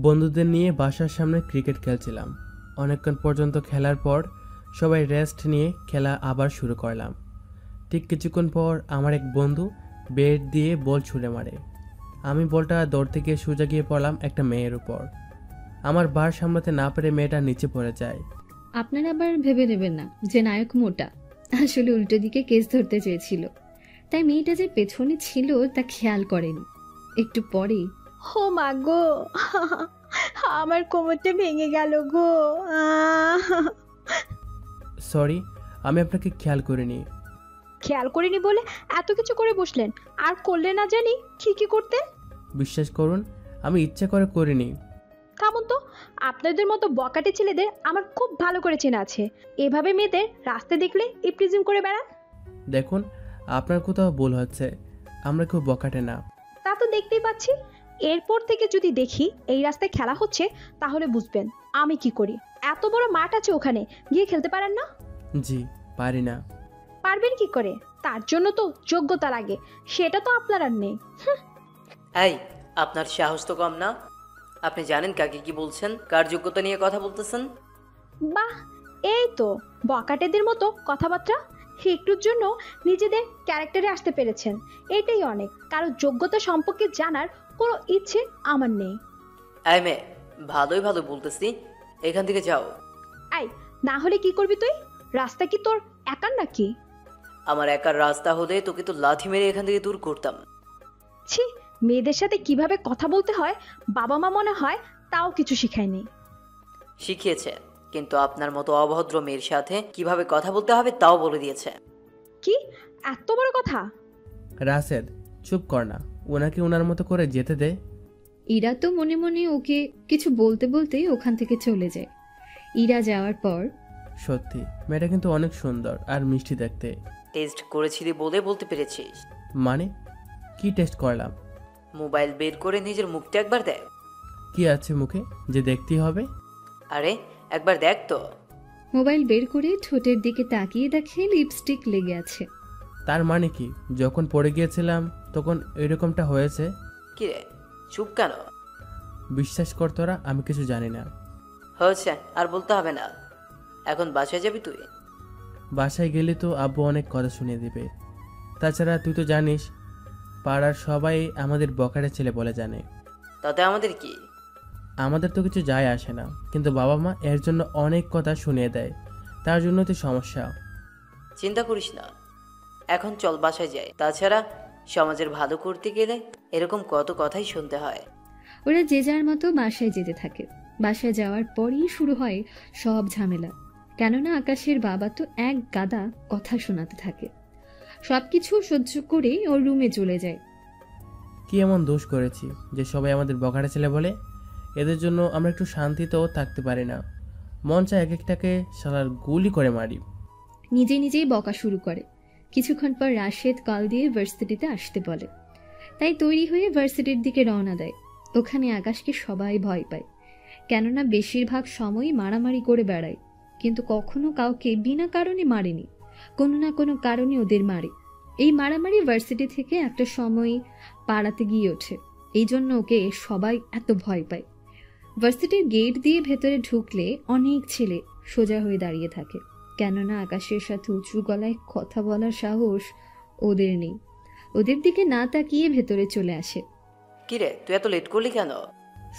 বন্ধুদের নিয়ে বাসার সামনে ক্রিকেট খেলছিলাম। অনেকক্ষণ পর্যন্ত খেলার পর সবাই রেস্ট নিয়ে খেলা আবার শুরু করলাম। ঠিক কিছুক্ষণ পর আমার এক বন্ধু ব্যাট দিয়ে বল ছুঁড়ে মারে। আমি বলটা দৌড়তে গিয়ে সোজা গিয়ে পড়লাম একটা মেয়ের উপর। আমার বার সামলাতে না পেরে মেয়েটা নিচে পড়ে যায়। আপনারা আবার ভেবে নেবেন না যে নায়ক মোটা, আসলে উল্টো দিকে কেস ধরতে চেয়েছিল, তাই মেয়েটা যে পেছনে ছিল তা খেয়াল করেনি। একটু পরে ও মা গো, আমার কোমরটা ভেঙে গেল গো। সরি, আমি আপনাকে খেয়াল করিনি। খেয়াল করিনি বলে এত কিছু করে বসলেন, আর করলে না জানি কি কি করতেন। বিশ্বাস করুন, আমি ইচ্ছা করে করিনি। থামুন তো, আপনাদের মতো বকাটে ছেলেদের আমার খুব ভালো করে চেনা আছে। এভাবে মেয়েদের রাস্তায় দেখলে ইপটিজিম করে বেড়ান। দেখুন, আপনার কোথাও ভুল হচ্ছে। আমরা কেউ বকাটে না। তা তো দেখতেই পাচ্ছি। এরপর থেকে যদি দেখি এই রাস্তায় খেলা হচ্ছে, তাহলে বুঝবেন আমি কি করি। এত বড় মাঠ আছে, ওখানে গিয়ে খেলতে পারেন না? জি, পারি না। পারবেন কি করে? তার জন্য তো যোগ্যতা লাগে, সেটা তো আপনার আর নেই। এই, আপনার সাহস তো কম না। আপনি জানেন কাকে কি বলছেন, কার যোগ্যতা নিয়ে কথা বলতেছেন? বাহ, এই তো বকাটেদের মতো কথাবার্তা। একটুর জন্য নিজেদের ক্যারেক্টারে আসতে পেরেছেন, এটাই অনেক। কারো যোগ্যতা সম্পর্কে জানার কোনো ইচ্ছে আমার নেই। এই মেয়ে, ভালোই ভালো বলতেছি, এখান থেকে যাও। আই, না হলে কি করবি তুই? রাস্তা কি তোর একার নাকি? আমার একার রাস্তা হলে তোকে তো লাথি মেরে এখান থেকে দূর করতাম। ছি, মেয়েদের সাথে কিভাবে কথা বলতে হয় বাবা মা মনে হয় তাও কিছু শিখায়নি। শিখিয়েছে, কিন্তু আপনার মতো অভদ্র মেয়ের সাথে কিভাবে কথা বলতে হবে তাও বলে দিয়েছে। কি এত বড় কথা? রাশেদ, চুপ কর না, ওনাকে ওনার মতো করে যেতে দে। ইরা তো মনে মনে ওকে কিছু বলতে বলতেই ওখান থেকে চলে যায়। ইরা যাওয়ার পর সত্যি মেয়েটা কিন্তু অনেক সুন্দর আর মিষ্টি দেখতে। টেস্ট করেছিলি বলে বলতে পেরেছিস। মানে কি টেস্ট করলাম? মোবাইল বের করে নিজের মুখটা একবার দেখ। কি আছে মুখে যে দেখতেই হবে? আরে একবার দেখ তো। মোবাইল বের করে ঠোঁটের দিকে তাকিয়ে দেখে লিপস্টিক লেগে আছে। তার মানে কি যখন পড়ে গিয়েছিলাম তখন এরকমটা হয়েছে? কি রে, চুপ কেন? বিশ্বাস কর তোরা, আমি কিছু জানি না। হয়েছে, আর বলতে হবে না। এখন বাসায় যাবি তুই? বাসায় গেলে তো আব্বু অনেক কথা শুনিয়ে দিবে। তাছাড়া তুই তো জানিস, পাড়ার সবাই আমাদের বকারে ছেলে বলে জানে। তাতে আমাদের কি? আমাদের তো কিছু যায় আসে না, কিন্তু বাবা মা এর জন্য অনেক কথা শুনিয়ে দেয়। তার জন্য তো সমস্যা। চিন্তা করিস না, এখন চল বাসায় যাই। তাছাড়া সমাজের ভালো করতে গেলে এরকম কত কথাই শুনতে হয়। ওরা যে যার মতো বাসায় যেতে থাকে। বাসায় যাওয়ার পরই শুরু হয় সব ঝামেলা, কেননা আকাশের বাবা তো এক গাদা কথা শোনাতে থাকে। সবকিছু সহ্য করে ওর রুমে চলে যায়। কি এমন দোষ করেছি যে সবাই আমাদের বকারে ছেলে বলে? এদের জন্য আমরা একটু শান্তিতেও থাকতে পারি না। মন চায় এক একটাকে শালার গুলি করে মারি। নিজে নিজেই বকা শুরু করে। কিছুক্ষণ পর রাশেদ কল দিয়ে ভার্সিটিতে আসতে বলে, তাই তৈরি হয়ে ভার্সিটির দিকে রওনা দেয়। ওখানে আকাশকে সবাই ভয় পায়, কেননা বেশিরভাগ সময়ই মারামারি করে বেড়ায়, কিন্তু কখনো কাউকে বিনা কারণে মারেনি। কোনো না কোনো কারণে ওদের মারে। এই মারামারি ভার্সিটি থেকে একটা সময় পাড়াতে গিয়ে ওঠে, এই জন্য ওকে সবাই এত ভয় পায়। ভার্সিটির গেট দিয়ে ভেতরে ঢুকলে অনেক ছেলে সোজা হয়ে দাঁড়িয়ে থাকে, কেননা আকাশের সাথে উঁচু গলায় কথা বলার সাহস ওদের নেই। ওদের দিকে না তাকিয়ে ভেতরে চলে আসে। কিরে, তুই এত লেট করলি কেন?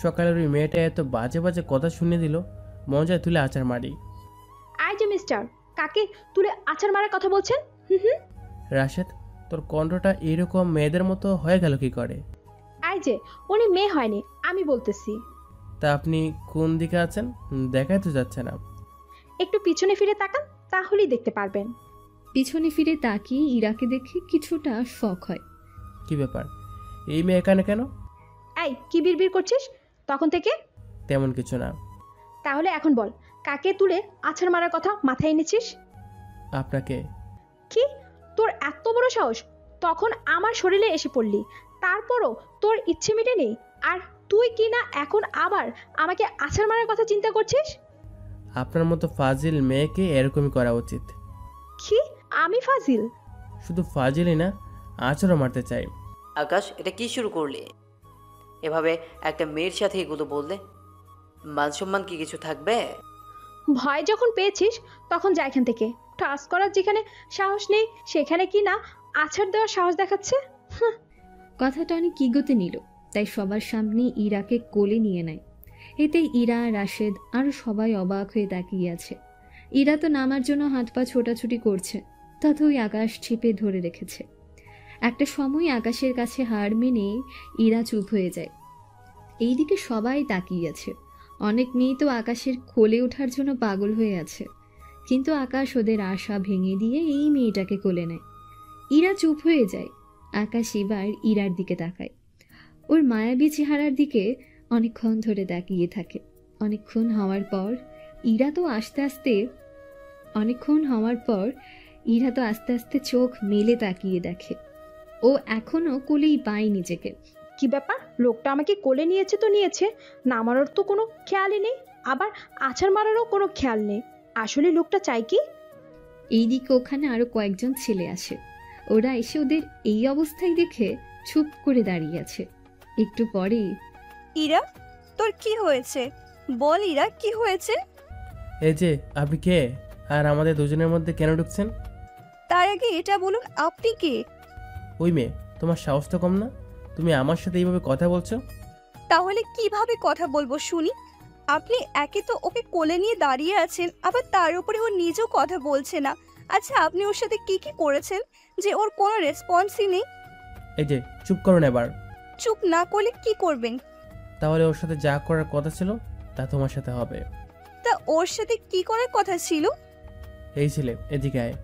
সকালের ওই মেয়েটা এত বাজে বাজে কথা শুনিয়ে দিল, মজায় তুলে আচার মারি। আই যে মিস্টার, কাকে তুলে আছাড় মারার কথা বলছেন? রাশেদ, তোর কণ্ঠটা এরকম মেয়েদের মতো হয়ে গেল কি করে? আই যে, উনি মেয়ে হয়নি, আমি বলতেছি। তা আপনি কোন দিকে আছেন? দেখাই তো যাচ্ছে না। একটু পিছনে ফিরে তাকান, তাহলেই দেখতে পারবেন। পিছনে ফিরে তাকিয়ে ইরাকে দেখে কিছুটা শখ হয়। কি ব্যাপার, এই মেয়ে এখানে কেন? এই, কি বিড়বিড় করছিস তখন থেকে? তেমন কিছু না। তাহলে এখন বল, কাকে তুলে আছাড় মারার কথা মাথায় এনেছিস? আপনাকে। কি, তোর এত বড় সাহস? তখন আমার শরীরে এসে পড়লি, তারপরও তোর ইচ্ছে মেটেনি? আর তুই কি না এখন আবার আমাকে আছাড় মারার কথা চিন্তা করছিস? আপনার মতো ফাজিল মেয়েকে এরকমই করা উচিত। কি, আমি ফাজিল? শুধু ফাজিলই না, আচরও মারতে চাই। আকাশ, এটা কি শুরু করলি? এভাবে একটা মেয়ের সাথে এগুলো বললে মান সম্মান কি কিছু থাকবে? ভয় যখন পেয়েছিস তখন যা এখান থেকে। টাচ করার যেখানে সাহস নেই সেখানে কি না আছাড় দেওয়ার সাহস দেখাচ্ছে। কথাটা অনেক ইগোতে নিল, তাই সবার সামনে ইরাকে কোলে নিয়ে নেয়। এতে ইরা, রাশেদ আরও সবাই অবাক হয়ে তাকিয়ে আছে। ইরা তো নামার জন্য হাত পা ছোটাছুটি করছে, তাতে ওই আকাশ চেপে ধরে রেখেছে। একটা সময় আকাশের কাছে হার মেনে ইরা চুপ হয়ে যায়। এইদিকে সবাই তাকিয়ে আছে। অনেক মেয়ে তো আকাশের কোলে ওঠার জন্য পাগল হয়ে আছে, কিন্তু আকাশ ওদের আশা ভেঙে দিয়ে এই মেয়েটাকে কোলে নেয়। ইরা চুপ হয়ে যায়। আকাশ এবার ইরার দিকে তাকায়। ওর মায়াবী চেহারার দিকে অনেকক্ষণ ধরে তাকিয়ে থাকে। অনেকক্ষণ হওয়ার পর ইরা তো আস্তে আস্তে চোখ মেলে তাকিয়ে দেখে ও এখনো কোলেই পায় নিজেকে। কি ব্যাপার, লোকটা আমাকে কোলে নিয়েছে তো নিয়েছে, নামানোর তো কোনো খেয়ালই নেই, আবার আছাড় মারারও কোনো খেয়াল নেই। আসলে লোকটা চাই কি? এইদিকে ওখানে আরো কয়েকজন ছেলে আসে। ওরা এসে ওদের এই অবস্থায় দেখে চুপ করে দাঁড়িয়ে আছে। একটু পরেই, ইরা, তোর কি হয়েছে? বল ইরা, কি হয়েছে? এই যে, আপনি কে? আর আমাদের দুজনের মধ্যে কেন ঢুকছেন? তার আগে এটা বলুন, আপনি কে? ওই মেয়ে, তোমার সাহস তো কম না? তুমি আমার সাথে এইভাবে কথা বলছো? তাহলে কিভাবে কথা বলবো শুনি? আপনি একে তো ওকে কোলে নিয়ে দাঁড়িয়ে আছেন, আবার তার উপরে ও নিজেও কথা বলছে না। আচ্ছা, আপনি ওর সাথে কি কি করেছেন যে ওর কোনো রেসপন্সই নেই? এই যে, চুপ করুন এবার। চুপ না করলে কি করবেন? তাহলে ওর সাথে যা করার কথা ছিল তা তোমার সাথে হবে। তা ওর সাথে কি করার কথা ছিল? এই ছেলে, এদিকে আয়।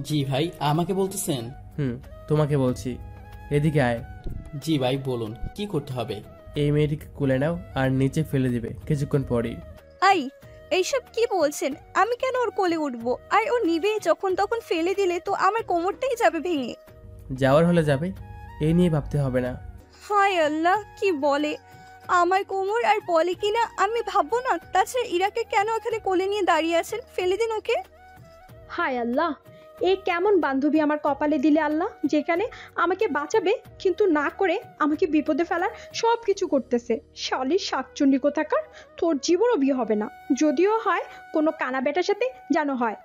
জি ভাই, আমাকে বলতেছেন? তোমাকে বলছি, এদিকে আয়। জি ভাই, বলুন কি করতে হবে? এই মেয়েটিকে কোলে নাও আর নিচে ফেলে দিবে কিছুক্ষণ পরেই। আই, এইসব কি বলছেন? আমি কেন ওর কোলে উঠবো? আর ও নিবে যখন তখন ফেলে দিলে তো আমার কোমরটাই যাবে ভেঙে। যাওয়ার হলে যাবে, এই নিয়ে ভাবতে হবে না। হায় আল্লাহ, কি বলে! আমার কোমর আর বলে কিনা আমি ভাববো না। তাছাড়া ইরাকে কেন এখানে কোলে নিয়ে দাঁড়িয়ে আছেন? ফেলে দিন ওকে। হায় আল্লাহ, এই কেমন বান্ধবী আমার কপালে দিলে আল্লাহ, যেখানে আমাকে বাঁচাবে কিন্তু না করে আমাকে বিপদে ফেলার সব কিছু করতেছে। শালির শাকচুন্নি কোথাকার, তোর জীবনও বিয়ে হবে না। যদিও হয় কোনো কানা বেটার সাথে যেন হয়।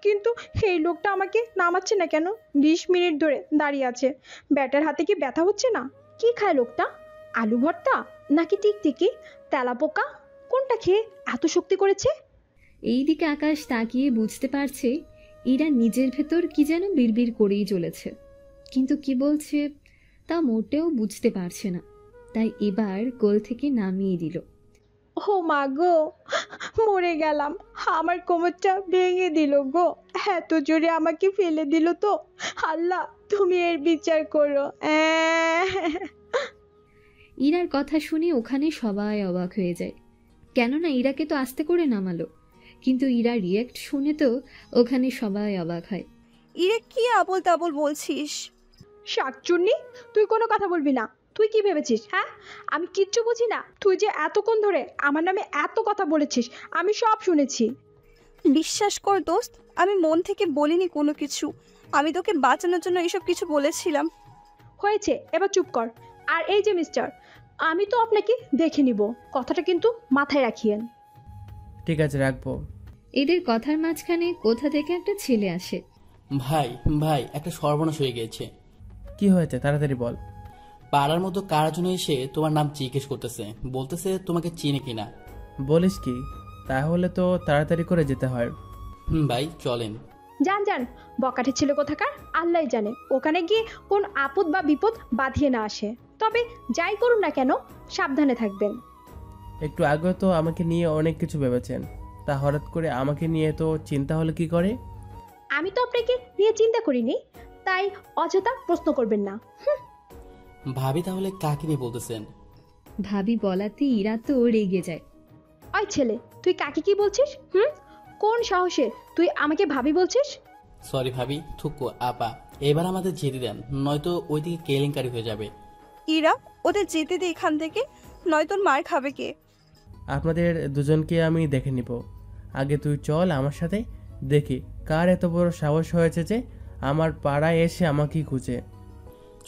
কিন্তু এই লোকটা আমাকে নামাচ্ছে না কেন? 20 মিনিট ধরে দাঁড়িয়ে আছে। ব্যাটার হাতে কি ব্যথা হচ্ছে না? কি খায় লোকটা? আলু ভর্তা নাকি টিকটিকি, তেলাপোকা, কোনটা খেয়ে এত শক্তি করেছে? এইদিকে আকাশ তাকিয়ে বুঝতে পারছে ইরা নিজের ভেতর কি যেন বিড়বিড় করেই চলেছে, কিন্তু কি বলছে তা মোটেও বুঝতে পারছে না। তাই এবার কোল থেকে নামিয়ে দিল। ও মা গো, মরে গেলাম। আমার কোমরটা ভেঙে দিল গো, এত জোরে আমাকে ফেলে দিল তো। আল্লাহ, তুমি এর বিচার করো। ইরার কথা শুনে ওখানে সবাই অবাক হয়ে যায়, কেননা ইরাকে তো আস্তে করে নামালো, কিন্তু ইরার রিয়েক্ট শুনে তো ওখানে সবাই অবাক হয়। ইরা, কি আবল তাবল বলছিস? শাকচুন্নি, তুই কোনো কথা বলবি না। তুই কি ভেবেছিস? হ্যাঁ, আমি কিচ্ছু বুঝি না? তুই যে এতক্ষণ ধরে আমার নামে এত কথা বলেছিস, আমি সব শুনেছি। বিশ্বাস কর দোস্ত, আমি মন থেকে বলিনি কোনো কিছু। আমি তোকে বাঁচানোর জন্য এইসব কিছু বলেছিলাম। হয়েছে, এবার চুপ কর। আর এই যে মিস্টার, আমি তো আপনাকে দেখে নিব, কথাটা কিন্তু মাথায় রাখিয়েন। ঠিক আছে, রাখবো। এদের কথার মাঝখানে কোথা থেকে একটা ছেলে আসে। ভাই ভাই, একটা সর্বনাশ হয়ে গেছে। কি হয়েছে তাড়াতাড়ি বল। পাড়ার মতো কার জন্য এসে তোমার নাম জিজ্ঞেস করতেছে, বলতেছে তোমাকে চিনে কিনা। বলিস কি? তাহলে তো তাড়াতাড়ি করে যেতে হয়। ভাই চলেন। যান যান, বকাটে ছিল কোথাকার, আল্লাহ জানে ওখানে গিয়ে কোন আপদ বা বিপদ বাঁধিয়ে না আসে। তবে যাই করুন না কেন, সাবধানে থাকবেন। একটু আগে তো আমাকে নিয়ে অনেক কিছু ভেবেছেন, তা হঠাৎ করে আমাকে নিয়ে তো চিন্তা হলে কি করে? আমি তো আপনাকে নিয়ে চিন্তা করিনি, তাই অযথা প্রশ্ন করবেন না। ভাবি, তাহলে কাকে নিয়ে বলতেছেন? ভাবি বলাতে ইরা তো রেগে যায়। ওই ছেলে, তুই কাকে কি বলছিস? কোন সাহসে তুই আমাকে ভাবি বলছিস? সরি ভাবি, থুকু আপা, এবার আমাদের যেতে দেন, নয়তো ওইদিকে কেলেঙ্কারি হয়ে যাবে। ইরা, ওদের যেতে দে এখান থেকে, নয়তো মার খাবে কে। আপনাদের দুজনকে আমি দেখে নিব। আগে তুই চল আমার সাথে, দেখি কার এত বড় সাহস হয়েছে যে আমার পাড়ায় এসে আমাকেই খুঁজে।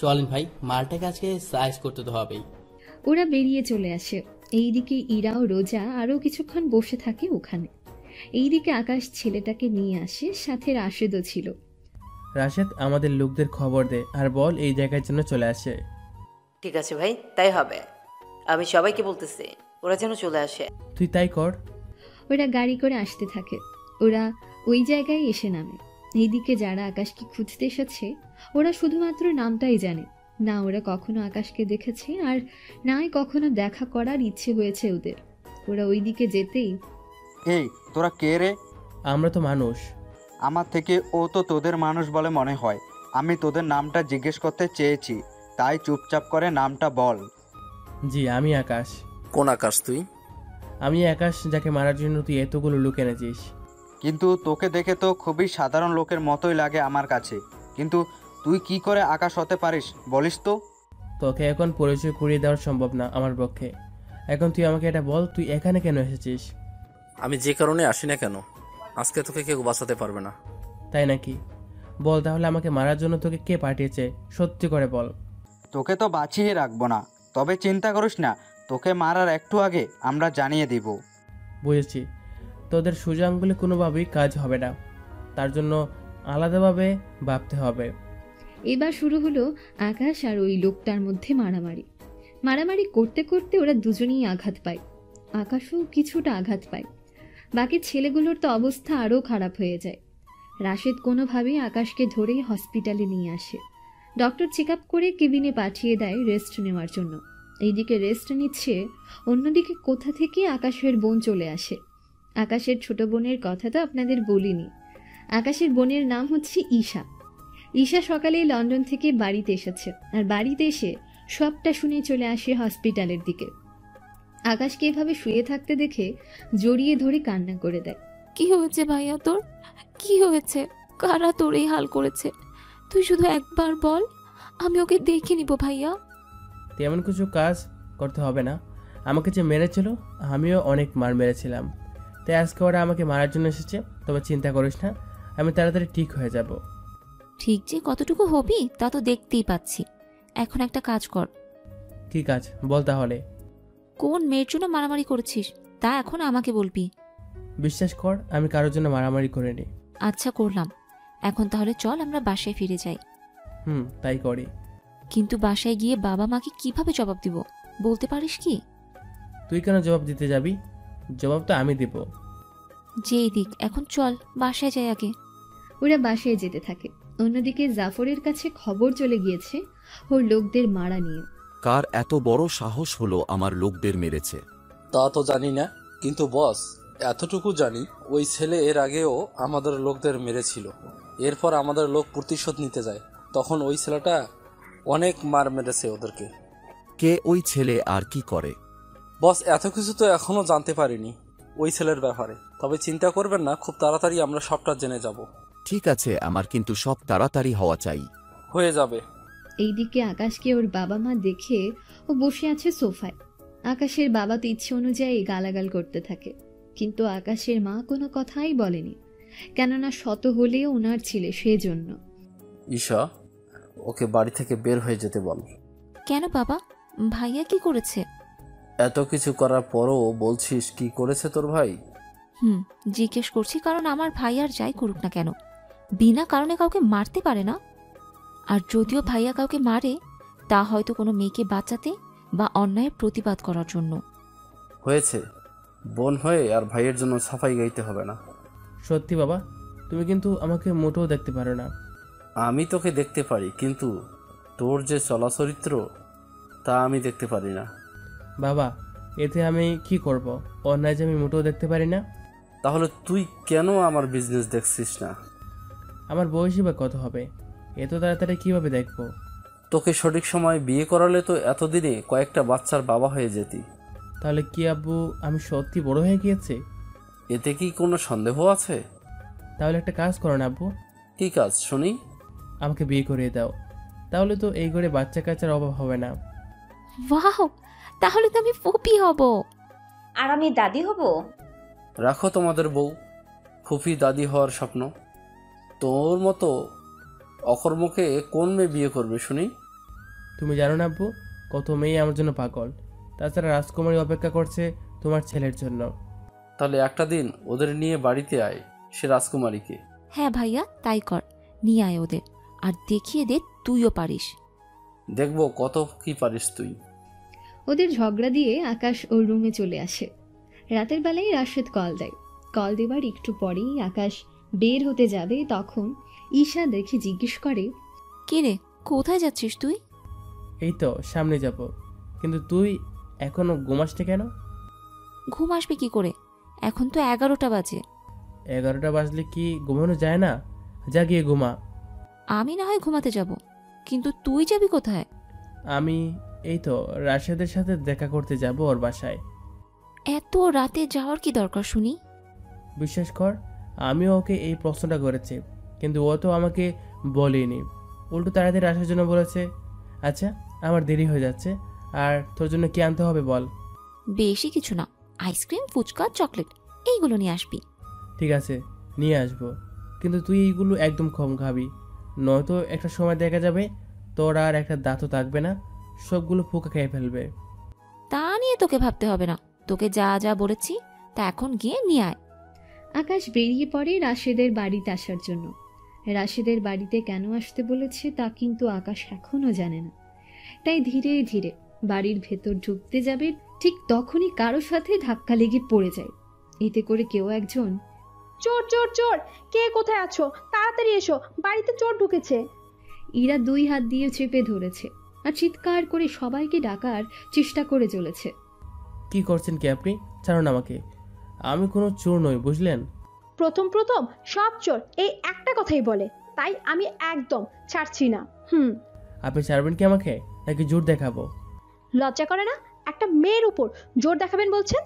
চলেন ভাই, মালটাকে আজকে সাইজ করতে তো হবেই। ওরা বেরিয়ে চলে আসে। এইদিকে ইরা ও রোজা আরও কিছুক্ষণ বসে থাকে ওখানে। এইদিকে আকাশ ছেলেটাকে নিয়ে আসে, সাথে রাশেদও ছিল। রাশেদ, আমাদের লোকদের খবর দে আর বল এই জায়গার জন্য চলে আসে। ঠিক আছে ভাই, তাই হবে। আমি সবাইকে বলতেছি ওরা যেন চলে আসে। তুই তাই কর। ওরা গাড়ি করে আসতে থাকে। ওরা ওই জায়গায় এসে নামে। এইদিকে যারা আকাশকে খুঁজতে এসেছে ওরা শুধুমাত্র নামটাই জানে, না ওরা কখনো আকাশকে দেখেছে আর নাই কখনো দেখা করার ইচ্ছে হয়েছে ওদের। ওরা ওই দিকে যেতেই, এই তোরা কে রে? আমরা তো মানুষ। আমার থেকে ও তো তোদের মানুষ বলে মনে হয়। আমি তোদের নামটা জিজ্ঞেস করতে চেয়েছি, তাই চুপচাপ করে নামটা বল। জি, আমি আকাশ। কোন আকাশ তুই? আমি আকাশ, যাকে মারার জন্য তুই এতগুলো লোক এনেছিস। কিন্তু তোকে দেখে তো খুবই সাধারণ লোকের মতোই লাগে আমার কাছে। কিন্তু তুই কি করে আকাশ হতে পারিস বলিস তো? তোকে এখন পরিচয় করিয়ে দেওয়া সম্ভব না আমার পক্ষে। এখন তুই আমাকে এটা বল, তুই এখানে কেন এসেছিস? আমি যে কারণে আসি না কেন, আজকে তোকে কেউ বাঁচাতে পারবে না। তাই নাকি? বল তাহলে, আমাকে মারার জন্য তোকে কে পাঠিয়েছে? সত্যি করে বল। তোকে তো বাঁচিয়ে রাখবো না, তবে চিন্তা করিস না, তোকে মারার একটু আগে আমরা জানিয়ে দিব। বুঝেছি, তোদের সোজা আঙ্গুলে কোনোভাবেই কাজ হবে না, তার জন্য আলাদাভাবে ভাবতে হবে। এবার শুরু হলো আকাশ আর ওই লোকটার মধ্যে মারামারি। মারামারি করতে করতে ওরা দুজনেই আঘাত পায়। আকাশও কিছুটা আঘাত পায়। বাকি ছেলেগুলোর তো অবস্থা আরও খারাপ হয়ে যায়। রাশেদ কোনোভাবেই আকাশকে ধরেই হসপিটালে নিয়ে আসে। ডক্টর চেক আপ করে কেবিনে পাঠিয়ে দেয় রেস্ট নেওয়ার জন্য। এইদিকে রেস্ট নিচ্ছে, অন্যদিকে কোথা থেকে আকাশের বোন চলে আসে। আকাশের ছোট বোনের কথা তো আপনাদের বলিনি। আকাশের বোনের নাম হচ্ছে ঈশা। ঈশা সকালেই লন্ডন থেকে বাড়িতে এসেছে, আর বাড়িতে এসে সবটা শুনে চলে আসে হসপিটালের দিকে। আকাশকে এভাবে শুয়ে থাকতে দেখে জড়িয়ে ধরে কান্না করে দেয়। কি হয়েছে ভাইয়া তোর? কি হয়েছে? কারা তোর এই হাল করেছে? তুই শুধু একবার বল, আমি ওকে দেখে নিব ভাইয়া। তেমন কিছু কাজ করতে হবে না। আমাকে যে মেরেছিল আমিও অনেক মার মেরেছিলাম, তাই আজকে ওরা আমাকে মারার জন্য এসেছে। তবে চিন্তা করিস না, আমি তাড়াতাড়ি ঠিক হয়ে যাব। ঠিক যে কতটুকু হবি তা তো দেখতেই পাচ্ছি। এখন একটা কাজ কর। কি কাজ বল তাহলে? কোন মেয়ের জন্য মারামারি করেছিস তা এখন আমাকে বলবি। বিশ্বাস কর, আমি কারোর জন্য মারামারি করিনি। আচ্ছা করলাম, এখন তাহলে চল আমরা বাসায় ফিরে যাই। তাই করি। কিন্তু বাসায় গিয়ে বাবা মাকে কিভাবে জবাব দিব বলতে পারিস কি? তুই কেন জবাব দিতে যাবি? জবাব তো আমি দিব। যেই দিক, এখন চল বাসায় যাই আগে। ওরা বাসায় যেতে থাকে। অন্যদিকে জাফরের কাছে খবর চলে গিয়েছে ওর লোকদের মারা নিয়ে। কার এত বড় সাহস হলো আমার লোকদের মেরেছে? তা তো জানি না, কিন্তু বস এতটুকু জানি ওই ছেলে এর আগেও আমাদের লোকদের মেরেছিল। এরপর আমাদের লোক প্রতিশোধ নিতে যায়, তখন ওই ছেলেটা অনেক মার মেরেছে ওদেরকে। কে ওই ছেলে আর কি করে? বস এত কিছু তো এখনো জানতে পারিনি ওই ছেলের ব্যাপারে, তবে চিন্তা করবেন না, খুব তাড়াতাড়ি আমরা সবটা জেনে যাব। ঠিক আছে, আমার কিন্তু সব তাড়াতাড়ি হওয়া চাই। হয়ে যাবে। এইদিকে আকাশকে ওর বাবা মা দেখে ও বসে আছে সোফায়। আকাশের বাবা তো ইচ্ছে অনুযায়ী গালাগাল করতে থাকে, কিন্তু আকাশের মা কোনো কথাই বলেনি, কেননা শত হলেও ওনার ছেলে, সেজন্য। ঈশা, ওকে বাড়ি থেকে বের হয়ে যেতে বল। কেন বাবা, ভাইয়া কি করেছে? এত কিছু করার পরও বলছিস কি করেছে তোর ভাই? জিজ্ঞেস করছি কারণ আমার ভাই আর যাই করুক না কেন বিনা কারণে কাউকে মারতে পারে না। আর যদিও ভাইয়া কাউকে মারে তা হয়তো কোনো মেয়েকে বাঁচাতে বা অন্যায়ের প্রতিবাদ করার জন্য। হয়েছে, বোন হয়ে আর ভাইয়ের জন্য সাফাই গাইতে হবে না। সত্যি বাবা, তুমি কিন্তু আমাকে মোটেও দেখতে পারো না। আমি তোকে দেখতে পারি, কিন্তু তোর যে চলাচরিত্র তা আমি দেখতে পারি না। বাবা, এতে আমি কি করব? অন্যায় যে আমি মোটেও দেখতে পারি না। তাহলে তুই কেন আমার বিজনেস দেখছিস না? আমার বয়সই বা কত হবে, এত তাড়াতাড়ি কিভাবে দেখবো? তোকে সঠিক সময় বিয়ে করালে তো এতদিনে কয়েকটা বাচ্চার বাবা হয়ে যেতি। তাহলে কি আব্বু, আমি সত্যি বড় হয়ে গিয়েছি? এতে কি কোনো সন্দেহ আছে? তাহলে একটা কাজ করো না আব্বু। কি কাজ শুনি? আমাকে বিয়ে করিয়ে দাও, তাহলে তো এই ঘরে বাচ্চা কাচ্চার অভাব হবে না। ওয়াও, তাহলে তো আমি ফুপি হব। আর আমি দাদি হব। রাখো তোমাদের বউ, ফুফি দাদি হওয়ার স্বপ্ন। তোর মতো অকর্মকে কোন মেয়ে বিয়ে করবে শুনি? তুমি জানো না আব্বু, কত মেয়ে আমার জন্য পাগল। তাছাড়া রাজকুমারী অপেক্ষা করছে তোমার ছেলের জন্য। তাহলে একটা দিন ওদের নিয়ে বাড়িতে আয়, সে রাজকুমারীকে। হ্যাঁ ভাইয়া, তাই কর, নিয়ে আয় ওদের, আর দেখিয়ে দে তুইও পারিস। দেখবো কত কি পারিস তুই। ওদের ঝগড়া দিয়ে আকাশ ওর রুমে চলে আসে। রাতের বেলায় রাশেদ কল দেয়। কল দেবার একটু পরেই আকাশ বের হতে যাবে, তখন ঈশা দেখে জিজ্ঞেস করে, কে রে, কোথায় যাচ্ছিস তুই? এই তো সামনে যাব, কিন্তু তুই এখনো ঘুমাসনি কেন? ঘুম আসবে কি করে, এখন তো 11টা বাজে। 11টা বাজলে কি ঘুমানো যায় না? যা গিয়ে ঘুমা। আমি না হয় ঘুমাতে যাব, কিন্তু তুই যাবি কোথায়? আমি এই তো রাশেদের সাথে দেখা করতে যাব ওর বাসায়। এত রাতে যাওয়ার কি দরকার শুনি? বিশ্বাস কর, আমিও ওকে এই প্রশ্নটা করেছি, কিন্তু ও তো আমাকে বলেনি, উল্টো তাড়াতাড়ি আসার জন্য বলেছে। আচ্ছা, আমার দেরি হয়ে যাচ্ছে, আর তোর জন্য কি আনতে হবে বল? বেশি কিছু না, আইসক্রিম, ফুচকা, চকলেট এইগুলো নিয়ে আসবি। ঠিক আছে, নিয়ে আসবো, কিন্তু তুই এইগুলো একদম কম খাবি, নয়তো একটা সময় দেখা যাবে তোর আর একটা দাঁতও থাকবে না, সবগুলো পোকা খেয়ে ফেলবে। তা নিয়ে তোকে ভাবতে হবে না, তোকে যা যা বলেছি তা এখন গিয়ে নিয়ে আয়। আকাশ বেরিয়ে পড়ে রাশেদের বাড়িতে আসার জন্য। রাশেদের বাড়িতে কেন আসতে বলেছে তা কিন্তু আকাশ এখনো জানে না। তাই ধীরে ধীরে বাড়ির ভেতর ঢুকতে যাবে, ঠিক তখনই কারো সাথে ধাক্কা লেগে পড়ে যায়। এতে করে কেউ একজন, চোর চোর চোর, কে কোথায় আছো, তাড়াতাড়ি এসো, বাড়িতে চোর ঢুকেছে। ইরা 2 হাত দিয়ে চেপে ধরেছে আর চিৎকার করে সবাইকে ডাকার চেষ্টা করে চলেছে। কি করছেন কি আপনি? ছাড়ুন আমাকে, আমি কোনো চোর নই, বুঝলেন? প্রথম প্রথম সব চোর এই একটা কথাই বলে, তাই আমি একদম ছাড়ছি না। আপনি ছাড়বেন কি আমাকে, নাকি জোর দেখাবো? লজ্জা করে না একটা মেয়ের উপর জোর দেখাবেন বলছেন?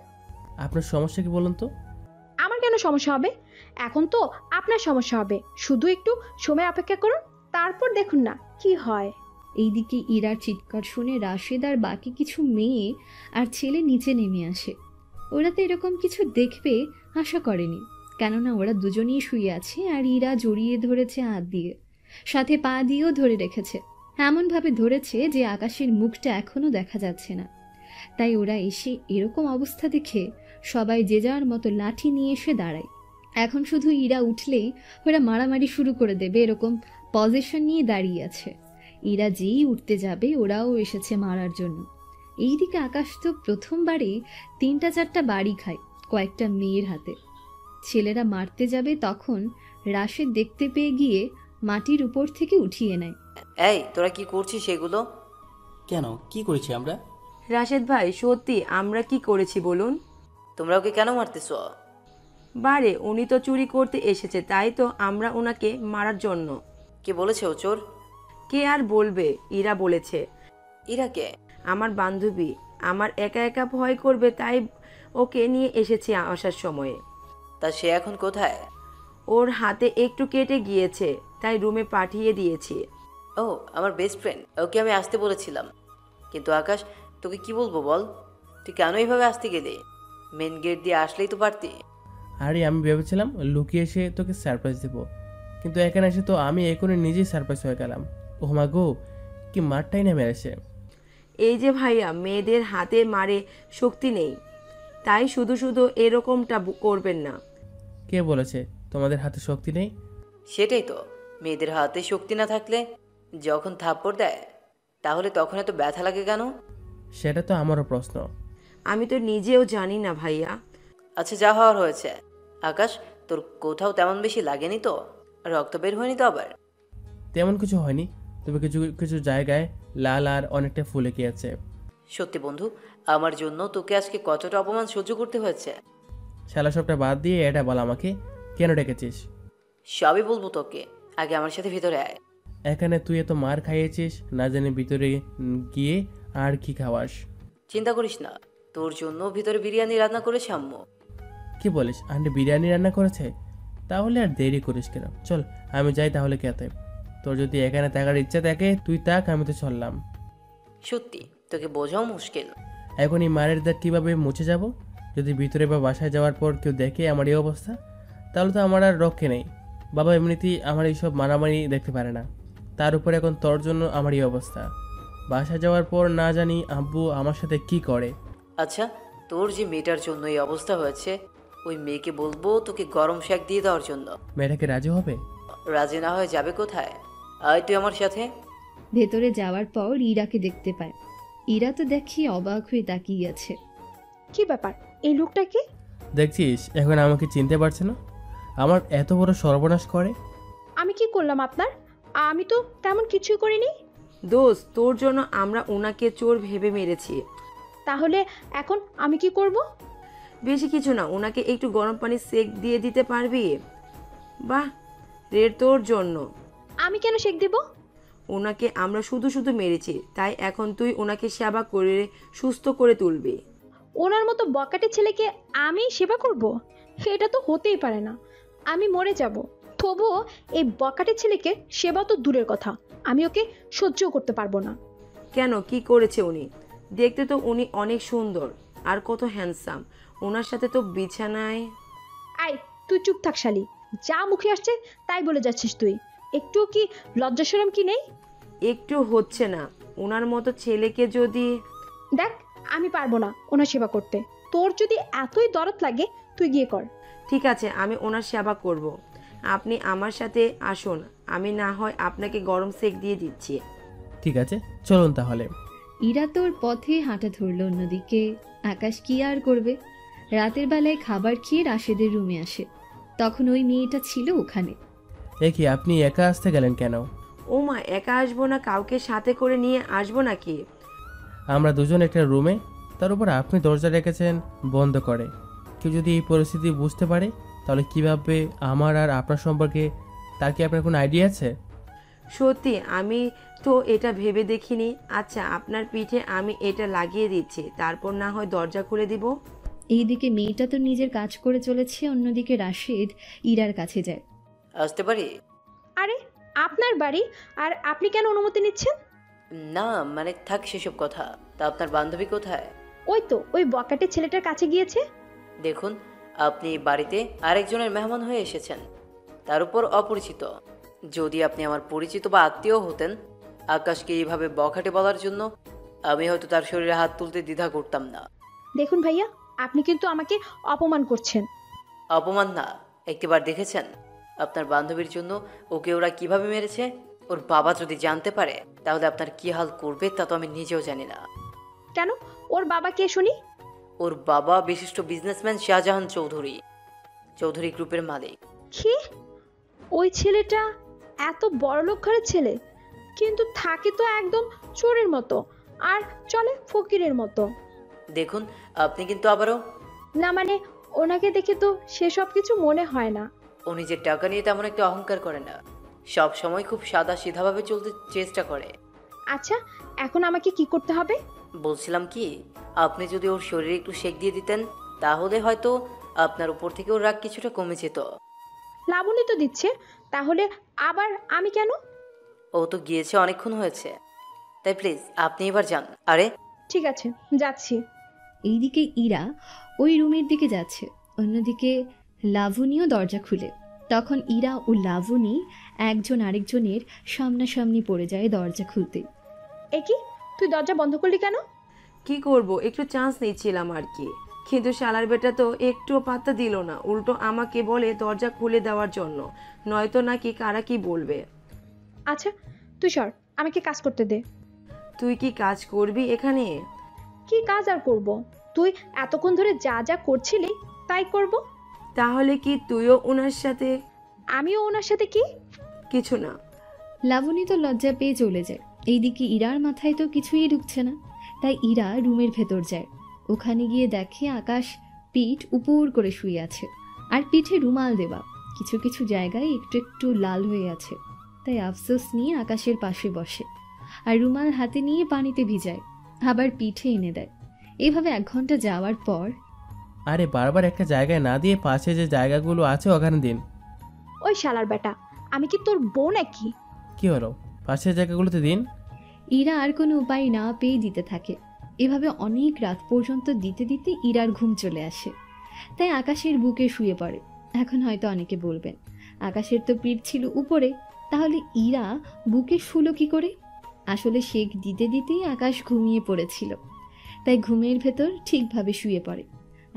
আপনার সমস্যা কি বলুন তো? আমার কেন সমস্যা হবে? এখন তো আপনার সমস্যা হবে, শুধু একটু সময় অপেক্ষা করুন, তারপর দেখুন না কি হয়। এইদিকে ইরার চিৎকার শুনে রাশেদ আর বাকি কিছু মেয়ে আর ছেলে নিচে নেমে আসে। ওরা তো এরকম কিছু দেখবে আশা করেনি, কেননা ওরা দুজনেই শুয়ে আছে আর ইরা জড়িয়ে ধরেছে হাত দিয়ে, সাথে পা দিয়েও ধরে রেখেছে, এমনভাবে ধরেছে যে আকাশের মুখটা এখনো দেখা যাচ্ছে না। তাই ওরা এসে এরকম অবস্থা দেখে সবাই যে যার মতো লাঠি নিয়ে এসে দাঁড়ায়। এখন শুধু ইরা উঠলেই ওরা মারামারি শুরু করে দেবে, এরকম পজিশন নিয়ে দাঁড়িয়ে আছে। ইরা যেই উঠতে যাবে ওরাও এসেছে মারার জন্য। এইদিকে আকাশ তো প্রথমবারে 3-4টা বাড়ি খায় কয়েকটা মেয়ের হাতে। ছেলেরা মারতে যাবে, তখন রাশেদ দেখতে পেয়ে গিয়ে মাটির উপর থেকে উঠিয়ে নেয়। এই তোরা কি করছিস সেগুলো? কেন, কি করেছি আমরা? রাশেদ ভাই, সত্যি আমরা কি করেছি বলুন? তোমরা ওকে কেন মারতেছ? বারে, উনি তো চুরি করতে এসেছে, তাই তো আমরা ওনাকে মারার জন্য। কে বলেছে ও চোর? কে আর বলবে, ইরা বলেছে। ইরা কে? আমার বান্ধবী। আমার একা একা ভয় করবে, তাই ওকে নিয়ে এসেছি আসার সময়ে। তা সে এখন কোথায়? ওর হাতে একটু কেটে গিয়েছে, তাই রুমে পাঠিয়ে দিয়েছি। ও, আমার বেস্ট ফ্রেন্ড, ওকে আমি আসতে বলেছিলাম। কিন্তু আকাশ, তোকে কি বলবো বল, তুই কেন এইভাবে আসতে গেলি? মেন গেট দিয়ে আসলেই তো পারতি। আরে আমি ভেবেছিলাম লুকিয়ে এসে তোকে সারপ্রাইজ দেবো, কিন্তু এখানে এসে তো আমি এখনই নিজেই সারপ্রাইজ হয়ে গেলাম। ও মা গো, কি মারটাই না মেরেছে। এই যে ভাইয়া, মেয়েদের হাতে মারে শক্তি নেই, তাই শুধু শুধু এরকমটা করবেন না। কে বলেছে তোমাদের হাতে শক্তি নেই? সেটাই তো, মেয়েদের হাতে শক্তি না থাকলে যখন থাপ্পড় দেয় তাহলে তখন এত ব্যথা লাগে কেন? সেটা তো আমারও প্রশ্ন। আমি তো নিজেও জানি না ভাইয়া। আচ্ছা, যা হওয়ার হয়েছে। আকাশ, তোর কোথাও তেমন বেশি লাগেনি তো? রক্ত বের হয়নি তো আবার? তেমন কিছু হয়নি, তবে কিছু কিছু জায়গায় লাল আর অনেকটা ফুলে গিয়েছে। সত্যি বন্ধু, আমার জন্য তোকে আজকে কতটা অপমান সহ্য করতে হয়েছে। শালা সবটা বাদ দিয়ে এটা বল আমাকে, কেন ডেকেছিস? সবই বলবো তোকে, আগে আমার সাথে ভিতরে আয়। এখানে তুই এত মার খাইয়েছিস, না জানি ভিতরে গিয়ে আর কি খাওয়াস। চিন্তা করিস না, তোর জন্য ভিতরে বিরিয়ানি রান্না করেছে আম্মু। কি বলিস, আন্টি বিরিয়ানি রান্না করেছে? তাহলে আর দেরি করিস কেন, চল আমি যাই তাহলে খেতে। তোর যদি এখানে থাকার ইচ্ছা থাকে তুই তাক, আমি তো চললাম। সত্যি তোকে বোঝাও মুশকিল। এখন এই মারের দাগ কীভাবে মুছে যাব? যদি ভিতরে বা বাসায় যাওয়ার পর কেউ দেখে আমার এই অবস্থা, তাহলে তো আমার আর রক্ষে নেই। বাবা এমনিতেই আমার এইসব মারামারি দেখতে পারে না, তার উপরে এখন তোর জন্য আমার এই অবস্থা। বাসা যাওয়ার পর না জানি আব্বু আমার সাথে কি করে। আচ্ছা, তোর যে মেয়েটার জন্য এই অবস্থা হয়েছে, ওই মেয়েকে বলবো তোকে গরম শেক দিয়ে দেওয়ার জন্য। মেয়েটাকে রাজি হবে? রাজি না হয়ে যাবে কোথায়? আয় তুই আমার সাথে। ভেতরে যাওয়ার পর ইরাকে দেখতে পায়। ইরা তো দেখি অবাক হয়ে তাকিয়ে আছে। কি ব্যাপার, এই লোকটা কি? দেখছিস এখন আমাকে চিনতে পারছে না? আমার এত বড় সর্বনাশ করে। আমি কি করলাম আপনার? আমি তো তেমন কিছুই করিনি। দোস্ত, তোর জন্য আমরা ওনাকে চোর ভেবে মেরেছি। তাহলে এখন আমি কি করব? বেশি কিছু না, ওনাকে একটু গরম পানি সেক দিয়ে দিতে পারবি? বাহ, রেড তোর জন্য। আমি কেন শেক দেব? ওনাকে আমরা শুধু শুধু মেরেছি, তাই এখন তুই ওনাকে সেবা করে সুস্থ করে তুলবি। ওনার মতো বকাটে ছেলেকে আমি সেবা করব? এটা তো হতেই পারে না। আমি মরে যাব, তবুও এই বকাটে ছেলেকে সেবা তো দূরের কথা, আমি ওকে সহ্যও করতে পারবো না। কেন, কি করেছে উনি? দেখতে তো উনি অনেক সুন্দর আর কত হ্যান্ডসাম। ওনার সাথে তো বিছানায়। আয় তুই চুপ থাক শালি, যা মুখে আসছে তাই বলে যাচ্ছিস তুই। একটু কি লজ্জা শরম কি নেই? একটু হচ্ছে না। ওনার মতো ছেলেকে যদি। দেখ, আমি পারবো না ওনার সেবা করতে। তোর যদি এতই দরদ লাগে তুই গিয়ে কর। ঠিক আছে, আমি ওনার সেবা করব। আপনি আমার সাথে আসুন, আমি না হয় আপনাকে গরম সেক দিয়ে দিচ্ছি। ঠিক আছে, চলুন তাহলে। ইরা তোর পথে হাঁটা ধরল অন্যদিকে। আকাশ কি আর করবে? রাতের বেলায় খাবার খেয়ে রাশেদের রুমে আসে, তখন ওই মেয়েটা ছিল ওখানে। এ কি, আপনি একা আসতে গেলেন কেন? ও মা, একা আসবো না, কাউকে সাথে করে নিয়ে আসবো নাকি? আমরা দুজন একটা রুমে, তার উপর আপনি দরজা রেখেছেন বন্ধ করে। কেউ যদি এই পরিস্থিতি বুঝতে পারে তাহলে কী ভাববে আমার আর আপনার সম্পর্কে? তার কি আপনার কোনো আইডিয়া আছে? সত্যি আমি তো এটা ভেবে দেখিনি। আচ্ছা, আপনার পিঠে আমি এটা লাগিয়ে দিচ্ছি, তারপর না হয় দরজা খুলে দিব। এইদিকে মেয়েটা তো নিজের কাজ করে চলেছে, অন্যদিকে রাশেদ ইরার কাছে যায়। আসতে পারি? আরে আপনার বাড়ি, আর আপনি কেন অনুমতি নিচ্ছেন? না মানে থাক সেসব কথা। তা আপনার বান্ধবী কোথায়? ওই তো ওই বকাটে ছেলেটার কাছে গিয়েছে। দেখুন, আপনি বাড়িতে আরেকজনের মেহমান হয়ে এসেছেন, তার উপর অপরিচিত। যদি আপনি আমার পরিচিত বা আত্মীয় হতেন, আকাশকে এইভাবে বখাটে বলার জন্য আমি হয়তো তার শরীরে হাত তুলতে দ্বিধা করতাম না। দেখুন ভাইয়া, আপনি কিন্তু আমাকে অপমান করছেন। অপমান না, একটিবার দেখেছেন আপনার বান্ধবীর জন্য ওকে ওরা কিভাবে মেরেছে? ওর বাবা যদি জানতে পারে তাহলে আপনার কি হাল করবে তা তো আমি নিজেও জানি না। কেন? ওর বাবা কে শুনি? ওর বাবা বিশিষ্ট বিজনেসম্যান শাহজাহান চৌধুরী, চৌধুরী গ্রুপের মালিক। কি? ওই ছেলেটা এত বড়লোক ঘরের ছেলে, কিন্তু থাকে তো একদম চোরের মতো, আর চলে ফকিরের মতো। দেখুন, আপনি কিন্তু আবারও। না মানে, ওনাকে দেখে তো সেসব কিছু মনে হয় না। ও নিজের টাকা নিয়ে তেমন একটা অহংকার করে না, সব সময় খুব সাদা সিধাভাবে চলতে চেষ্টা করে। আচ্ছা, এখন আমাকে কি করতে হবে? বলছিলাম কি, আপনি যদি ওর শরীরে একটু শেক দিয়ে দিতেন তাহলে হয়তো আপনার উপর থেকে ওর রাগ কিছুটা কমে যেত। লাবণী তো দিচ্ছে, তাহলে আবার আমি কেন? ও তো গিয়েছে, অনেকক্ষণ হয়েছে, তাই প্লিজ আপনি এবার যান। আরে ঠিক আছে, যাচ্ছি। এইদিকে ইরা ওই রুমের দিকে যাচ্ছে, অন্যদিকে লাবণীও দরজা খুলে। তখন ইরা ও লাবণী একজন আরেকজনের সামনাসামনি পড়ে যায় দরজা খুলতে। এ কি, তুই দরজা বন্ধ করলি কেন? কি করব, একটু চান্স নিচ্ছিলাম আর কি। কিন্তু শালার বেটা তো একটুও পাত্তা দিল না, উল্টো আমাকে বলে দরজা খুলে দেওয়ার জন্য, নয়তো নাকি কারা কি বলবে। আচ্ছা তুই সর, আমাকে কাজ করতে দে। তুই কি কাজ করবি এখানে? কি কাজ আর করব? তুই এতক্ষণ ধরে যা যা করছিলি তাই করব। তাহলে কি তুইও ওনার সাথে? আমিও ওনার সাথে? কি কিছু না। লাবণী তো লজ্জা পেয়ে চলে যায়। এইদিকে ইরার মাথায় তো কিছুই ঢুকছে না, তাই ইরা রুমের ভেতর যায়। ওখানে গিয়ে দেখে আকাশ পিঠ উপর করে শুয়ে আছে, আর পিঠে রুমাল দেওয়া, কিছু কিছু জায়গায় একটু একটু লাল হয়ে আছে। তাই আফসোস নিয়ে আকাশের পাশে বসে, আর রুমাল হাতে নিয়ে পানিতে ভিজায়, আবার পিঠে এনে দেয়। এইভাবে 1 ঘন্টা যাওয়ার পর, আরে বারবার একটা জায়গায় না দিয়ে পাশে যে জায়গাগুলো আছে ওখানে দিন। ওই শালার বেটা, আমি কি তোর বউ নাকি? কি হলো, পাশের জায়গাগুলোতে দিন। ইরা আর কোনো উপায় না পেয়ে দিতে থাকে। এভাবে অনেক রাত পর্যন্ত দিতে দিতে ইরার ঘুম চলে আসে, তাই আকাশের বুকে শুয়ে পড়ে। এখন হয়তো অনেকে বলবেন, আকাশের তো পিঠ ছিল উপরে, তাহলে ইরা বুকে শুলো কি করে? আসলে শেক দিতে দিতেই আকাশ ঘুমিয়ে পড়েছিল, তাই ঘুমের ভেতর ঠিকভাবে শুয়ে পড়ে।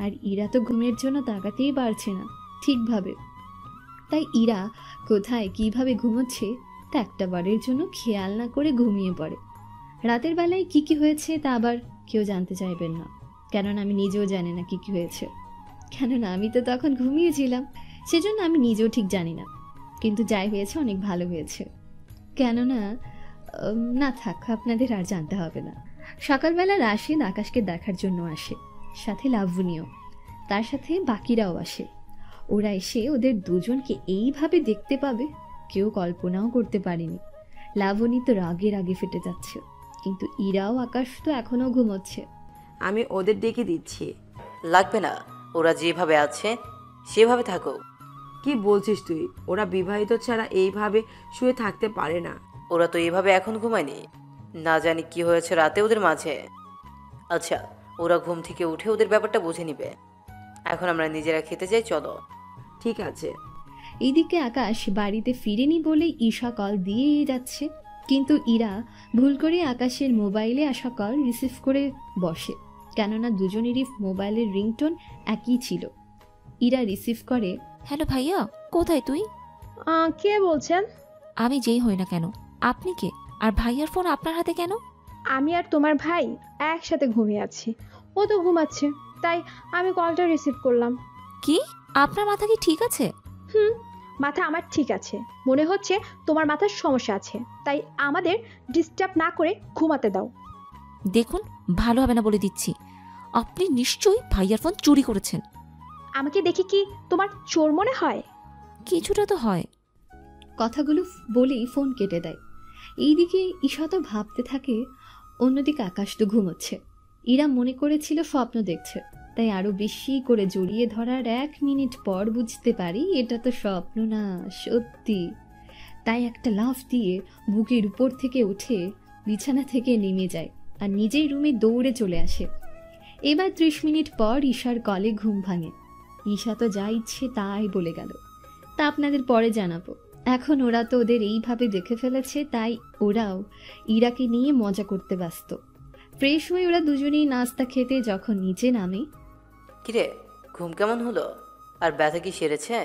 আর ইরা তো ঘুমের জন্য তাকাতেই পারছে না ঠিকভাবে, তাই ইরা কোথায় কিভাবে ঘুমোচ্ছে তা একটা বারের জন্য খেয়াল না করে ঘুমিয়ে পড়ে। রাতের বেলায় কি কি হয়েছে তা আবার কেউ জানতে চাইবেন না, কেননা আমি নিজেও জানি না কি কি হয়েছে, কেননা আমি তো তখন ঘুমিয়েছিলাম, সেজন্য আমি নিজেও ঠিক জানি না। কিন্তু যাই হয়েছে অনেক ভালো হয়েছে, কেননা না থাক, আপনাদের আর জানতে হবে না। সকালবেলা রাশেদ আকাশকে দেখার জন্য আসে, সাথে লাবণীও, তার সাথে বাকিরাও আসে। ওরা এসে ওদের দুজনকে এইভাবে দেখতে পাবে কেউ কল্পনাও করতে পারেনি। লাবণী তো রাগে রাগে ফেটে যাচ্ছে, কিন্তু ইরাও আকাশ তো এখনো ঘুমোচ্ছে। আমি ওদের ডেকে দিচ্ছি। লাগবে না, ওরা যেভাবে আছে সেভাবে থাকো। কি বলছিস তুই? ওরা বিবাহিত ছাড়া এইভাবে শুয়ে থাকতে পারে না। ওরা তো এইভাবে এখন ঘুমায়নি, না জানি কি হয়েছে রাতে ওদের মাঝে। আচ্ছা, ওরা ঘুম থেকে উঠে ওদের ব্যাপারটা বুঝে নিবে। এখন আমরা নিজেরা খেতে যাই, চলো। ঠিক আছে। এইদিকে আকাশ বাড়িতে ফিরেনি বলেই ঈশা কল দিয়েই যাচ্ছে, কিন্তু ইরা ভুল করে আকাশের মোবাইলে আসা কল রিসিভ করে বসে, কেননা দুজনেরই মোবাইলের রিংটোন একই ছিল। ইরা রিসিভ করে, হ্যালো ভাইয়া, কোথায় তুই? কে বলছেন? আমি যেই হই না কেন, আপনি কে? আর ভাইয়ার ফোন আপনার হাতে কেন? আমি আর তোমার ভাই একসাথে ঘুমিয়ে আছি, ও তো ঘুমাচ্ছে, তাই আমি কলটা রিসিভ করলাম। কি, আপনার মাথা কি ঠিক আছে? মাথা আমার ঠিক আছে, মনে হচ্ছে তোমার মাথার সমস্যা আছে, তাই আমাদের ডিস্টার্ব না করে ঘুমাতে দাও। দেখুন, ভালো হবে না বলে দিচ্ছি। আপনি নিশ্চয়ই ভাইয়ার ফোন চুরি করেছেন। আমাকে দেখে কি তোমার চোর মনে হয়? কিছুটা তো হয়। কথাগুলো বলেই ফোন কেটে দেয়। এইদিকে ঈশা তো ভাবতে থাকে, অন্যদিকে আকাশ তো ঘুমোচ্ছে। ইরা মনে করেছিল স্বপ্ন দেখছে, তাই আরো বেশি করে জড়িয়ে ধরার 1 মিনিট পর বুঝতে পারি এটা তো স্বপ্ন না, সত্যি। তাই একটা লাফ দিয়ে বুকের উপর থেকে উঠে বিছানা থেকে নেমে যায় আর নিজেই রুমে দৌড়ে চলে আসে। এবার 30 মিনিট পর ঈশার কলে ঘুম ভাঙে। ঈশা তো যা ইচ্ছে তাই বলে গেল, তা আপনাদের পরে জানাবো। এখন ওরা তো ওদের এইভাবে দেখে ফেলেছে, তাই ওরাও ইরাকে নিয়ে মজা করতে ব্যস্ত। ফ্রেশ হয়ে ওরা দুজনেই নাস্তা খেতে যখন নিচে নামে, কিরে, ঘুম কেমন হলো? আর ব্যথা কি সেরেছে?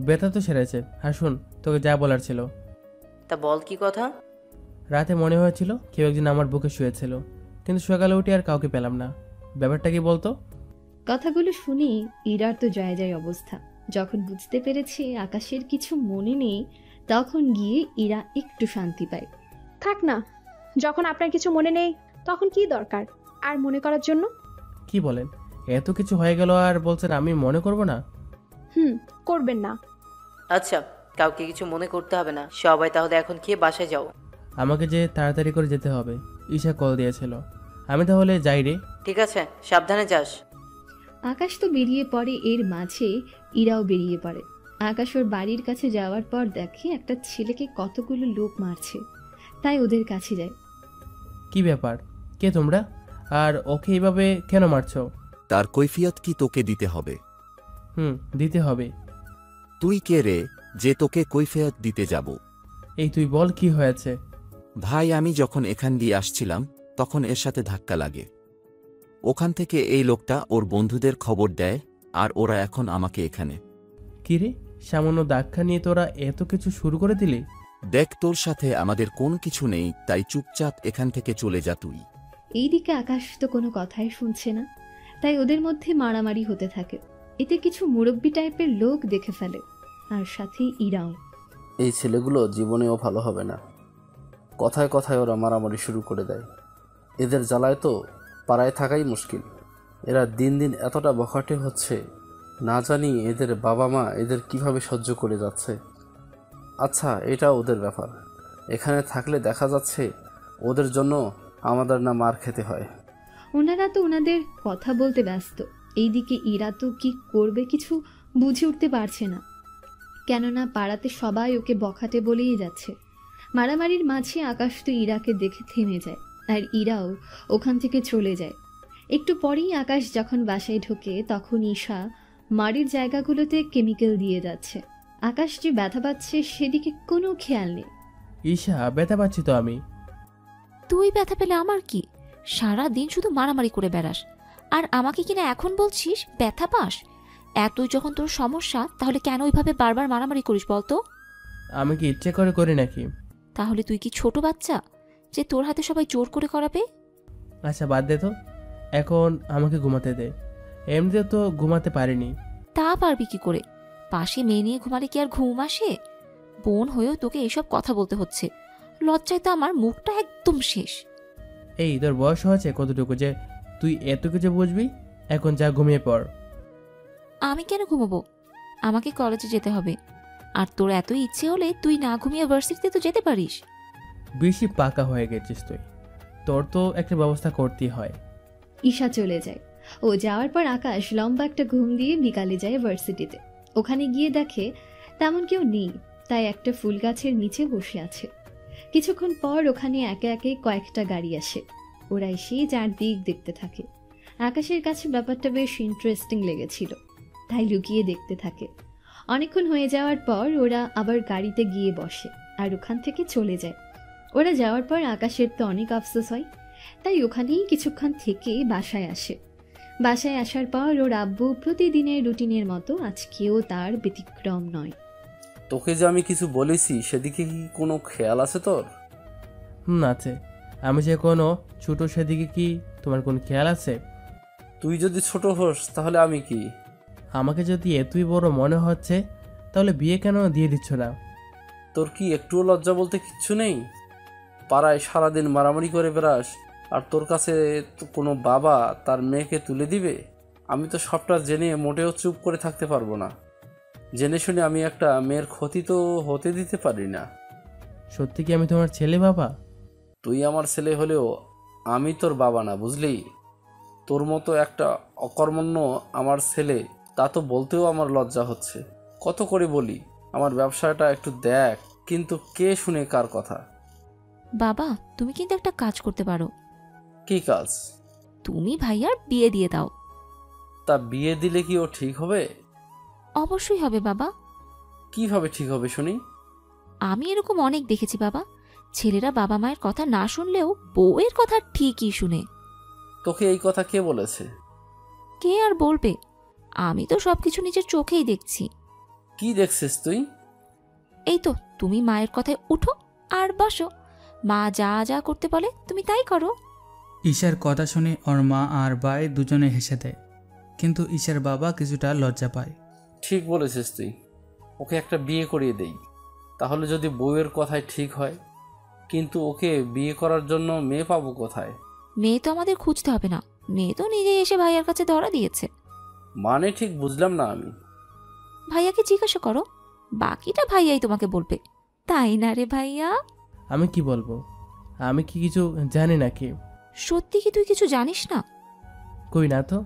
ব্যথা তো সেরেছে। আর শোন, তোকে যা বলার ছিল। তা বল, কি কথা? রাতে মনে হয়েছিল কেউ একজন আমার বুকে শুয়েছিল, কিন্তু সকালে উঠে আর কাউকে পেলাম না। ব্যাপারটা কি বলতো? কথাগুলো শুনে ইরার তো জয় জয় অবস্থা। যখন বুঝতে পেরেছে আকাশের কিছু মনে নেই, তখন গিয়ে ইরা একটু শান্তি পায়। থাক না, যখন আপনার কিছু মনে নেই তখন কি দরকার আর মনে করার জন্য? কি বলেন, এত কিছু হয়ে গেল আর বলছেন আমি মনে করব না? করবেন না। আচ্ছা, কাউকে কিছু মনে করতে হবে না, সবাই তাহলে এখন খেয়ে বাসায় যাও। আমাকে যে তাড়াতাড়ি করে যেতে হবে, ঈশা কল দিয়েছিল। আমি তাহলে যাই রে। ঠিক আছে, সাবধানে যাস। আকাশ তো বেরিয়ে পড়ে, এর মাঝে ইরাও বেরিয়ে পড়ে। আকাশ ওর বাড়ির কাছে যাওয়ার পর দেখে একটা ছেলেকে কতগুলো লোক মারছে, তাই ওদের কাছে যায়। কি ব্যাপার, কে তোমরা? আর ওকে এইভাবে কেন মারছো? তার কৈফিয়ত কি তোকে দিতে হবে? দিতে হবে। তুই কে রে যে তোকে কৈফিয়ত দিতে যাব? এই তুই বল, কি হয়েছে? ভাই, আমি যখন এখান দিয়ে আসছিলাম তখন এর সাথে ধাক্কা লাগে। ওখান থেকে এই লোকটা ওর বন্ধুদের খবর দেয়, আর ওরা এখন আমাকে এখানে। কি রে, সামান্য ধাক্কা নিয়ে তোরা এত কিছু শুরু করে দিলি? দেখ, তোর সাথে আমাদের কোনো কিছু নেই, তাই চুপচাপ এখান থেকে চলে যা তুই। এইদিকে আকাশ তো কোনো কথাই শুনছে না, তাই ওদের মধ্যে মারামারি হতে থাকে। এতে কিছু মুরব্বি টাইপের লোক দেখে ফেলে, আর সাথে ইরাও। এই ছেলেগুলো জীবনেও ভালো হবে না। কথায় কথায় ওরা মারামারি শুরু করে দেয়। এদের জ্বালায় তো পাড়ায় থাকাই মুশকিল। এরা দিন দিন এতটা বখাটে হচ্ছে, না জানি এদের বাবা মা এদের কিভাবে সহ্য করে যাচ্ছে। আচ্ছা, এটা ওদের ব্যাপার। এখানে থাকলে দেখা যাচ্ছে ওদের জন্য আমাদের না মার খেতে হয়। ওনারা তো ওনাদের কথা বলতে ব্যস্ত। এইদিকে ইরা তো কি করবে কিছু বুঝে উঠতে পারছে না, কেননা পাড়াতে সবাই ওকে বখাটে বলেই যাচ্ছে। মারামারির মাঝে আকাশ তো ইরাকে দেখে থেমে যায়, আর ইরাও ওখান থেকে চলে যায়। একটু পরেই আকাশ যখন বাসায় ঢোকে, তখন ঈশা মারির জায়গাগুলোতে কেমিক্যাল দিয়ে যাচ্ছে। আকাশ যে ব্যথা পাচ্ছে সেদিকে কোনো খেয়াল নেই। ঈশা, ব্যথা পাচ্ছি তো আমি। তুই ব্যথা পেলে আমার কি? সারা দিন শুধু মারামারি করে বেড়াস, আর আমাকে কিনা এখন বলছিস ব্যথা পাস? এতই যখন তোর সমস্যা, তাহলে কেন ওইভাবে বারবার মারামারি করিস বলতো? আমি কি ইচ্ছে করে করি নাকি? তাহলে তুই কি ছোট বাচ্চা যে তোর হাতে সবাই জোর করে করাবে? আচ্ছা বাদ দে তো, এখন আমাকে ঘুমাতে দে। এমনিতে তো ঘুমাতে পারিনি। তা পারবি কি করে? পাশে মেয়ে নিয়ে ঘুমালে কি আর ঘুম আসে? বোন হয়েও তোকে এসব কথা বলতে হচ্ছে। লজ্জায় তো আমার মুখটা একদম শেষ। এই তোর বয়স হয়েছে কতটুকু যে তুই এত কিছু বুঝবি? এখন যা ঘুমিয়ে পড়। আমি কেন ঘুমাবো? আমাকে কলেজে যেতে হবে। আর তোর এত ইচ্ছে হলে তুই না ঘুমিয়ে ভার্সিটিতে তো যেতে পারিস। বেশি পাকা হয়ে গেছিস তুই, তোর তো একটা ব্যবস্থা করতেই হয়। ঈশা চলে যায়। ও যাওয়ার পর আকাশ লম্বা একটা ঘুম দিয়ে বিকালে যায় ভার্সিটিতে। ওখানে গিয়ে দেখে তেমন কেউ নেই, তাই একটা ফুল গাছের নিচে বসে আছে। কিছুক্ষণ পর ওখানে একে একে কয়েকটা গাড়ি আসে। ওরা এসে চারদিক দেখতে থাকে। আকাশের কাছে ব্যাপারটা বেশ ইন্টারেস্টিং লেগেছিল, তাই লুকিয়ে দেখতে থাকে। অনেকক্ষণ হয়ে যাওয়ার পর ওরা আবার গাড়িতে গিয়ে বসে আর ওখান থেকে চলে যায়। ওরা যাওয়ার পর আকাশের তো অনেক আফসোস হয়, তাই ওখানেই কিছুক্ষণ থেকে বাসায় আসে। বাসায় আসার পর ওর আব্বু প্রতিদিনের রুটিনের মতো আজকেও তার ব্যতিক্রম নয়। তোকে যে আমি কিছু বলেছি সেদিকে কি কোনো খেয়াল আছে তোর? আছে। আমি যে কোনো ছোট, সেদিকে কি তোমার কোনো খেয়াল আছে? তুই যদি ছোট হোস তাহলে আমি কি? আমাকে যদি এতই বড় মনে হচ্ছে, তাহলে বিয়ে কেন দিয়ে দিচ্ছ না? তোর কি একটুও লজ্জা বলতে কিচ্ছু নেই? পাড়ায় সারাদিন মারামারি করে বেড়াস, আর তোর কাছে কোনো বাবা তার মেয়েকে তুলে দিবে? আমি তো সবটা জেনে মোটেও চুপ করে থাকতে পারবো না। জেনে শুনে আমি একটা মেয়ের ক্ষতি তো হতে দিতে পারি না। সত্যি কি আমি তোমার ছেলে বাবা? তুই আমার ছেলে হলেও আমি তোর বাবা না, বুঝলি? তোর মতো একটা অকর্মণ্য আমার ছেলে, তা তো বলতেও আমার লজ্জা হচ্ছে। কত করে বলি আমার ব্যবসাটা একটু দেখ, কিন্তু কে শুনে কার কথা? বাবা, তুমি কিন্তু একটা কাজ করতে পারো। কি কাজ? তুমি ভাইয়ার বিয়ে দিয়ে দাও। তা বিয়ে দিলে কি ও ঠিক হবে? অবশ্যই হবে বাবা। কিভাবে ঠিক হবে শুনি? আমি এরকম অনেক দেখেছি বাবা, ছেলেরা বাবা মায়ের কথা না শুনলেও বউয়ের কথা ঠিকই শুনে। তোকে এই কথা কে বলেছে? কে আর বলবে, আমি তো সবকিছু নিজের চোখেই দেখছি। কি দেখছিস তুই? এই তো, তুমি মায়ের কথায় উঠো আর বসো, মা যা যা করতে বলে তুমি তাই করো। ঈশার কথা শুনে ওর মা আর ভাই দুজনে হেসে দেয়, কিন্তু ঈশার বাবা কিছুটা লজ্জা পায়। ঠিক বলেছিস তুই, ওকে একটা বিয়ে করিয়ে দেই, তাহলে যদি বউয়ের কথাই ঠিক হয়। কিন্তু ওকে বিয়ে করার জন্য মেয়ে পাবো কোথায়? মেয়ে তো আমাদের খুঁজতে হবে না, মেয়ে তো নিজেই এসে ভাইয়ার কাছে ধরা দিয়েছে। মানে ঠিক বুঝলাম না আমি। ভাইয়াকে জিজ্ঞাসা করো, বাকিটা ভাইয়াই তোমাকে বলবে, তাই না রে ভাইয়া? আমি কি বলবো? আমি কি কিছু জানি নাকি? সত্যি কি তুই কিছু জানিস না? কই না তো।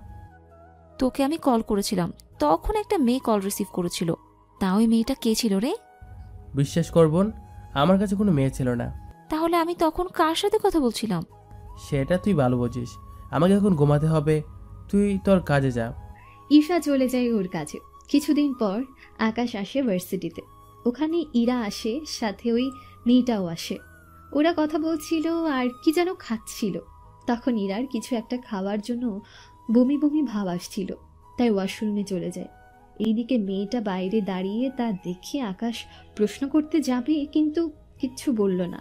তোকে আমি কল করেছিলাম, তখন একটা মেয়ে কল রিসিভ করেছিল। তা ওই মেয়েটা কে ছিল রে? বিশ্বাস করবন, আমার কাছে কোনো মেয়ে ছিল না। তাহলে আমি তখন কার সাথে কথা বলছিলাম? সেটা তুই ভালো বুঝিস। আমাকে এখন ঘুমাতে হবে, তুই তোর কাজে যা। ঈশা চলে যায় ওর কাজে। কিছুদিন পর আকাশ আসে ভার্সিটিতে। ওখানে ইরা আসে, সাথে ওই মেয়েটাও আসে। ওরা কথা বলছিল আর কি যেন খাচ্ছিল। তখন ইরার কিছু একটা খাওয়ার জন্য বমি বমি ভাব আসছিল, তাই ওয়াশরুমে চলে যায়। এইদিকে মেয়েটা বাইরে দাঁড়িয়ে তা দেখে আকাশ প্রশ্ন করতে যাবে, কিন্তু কিচ্ছু বলল না,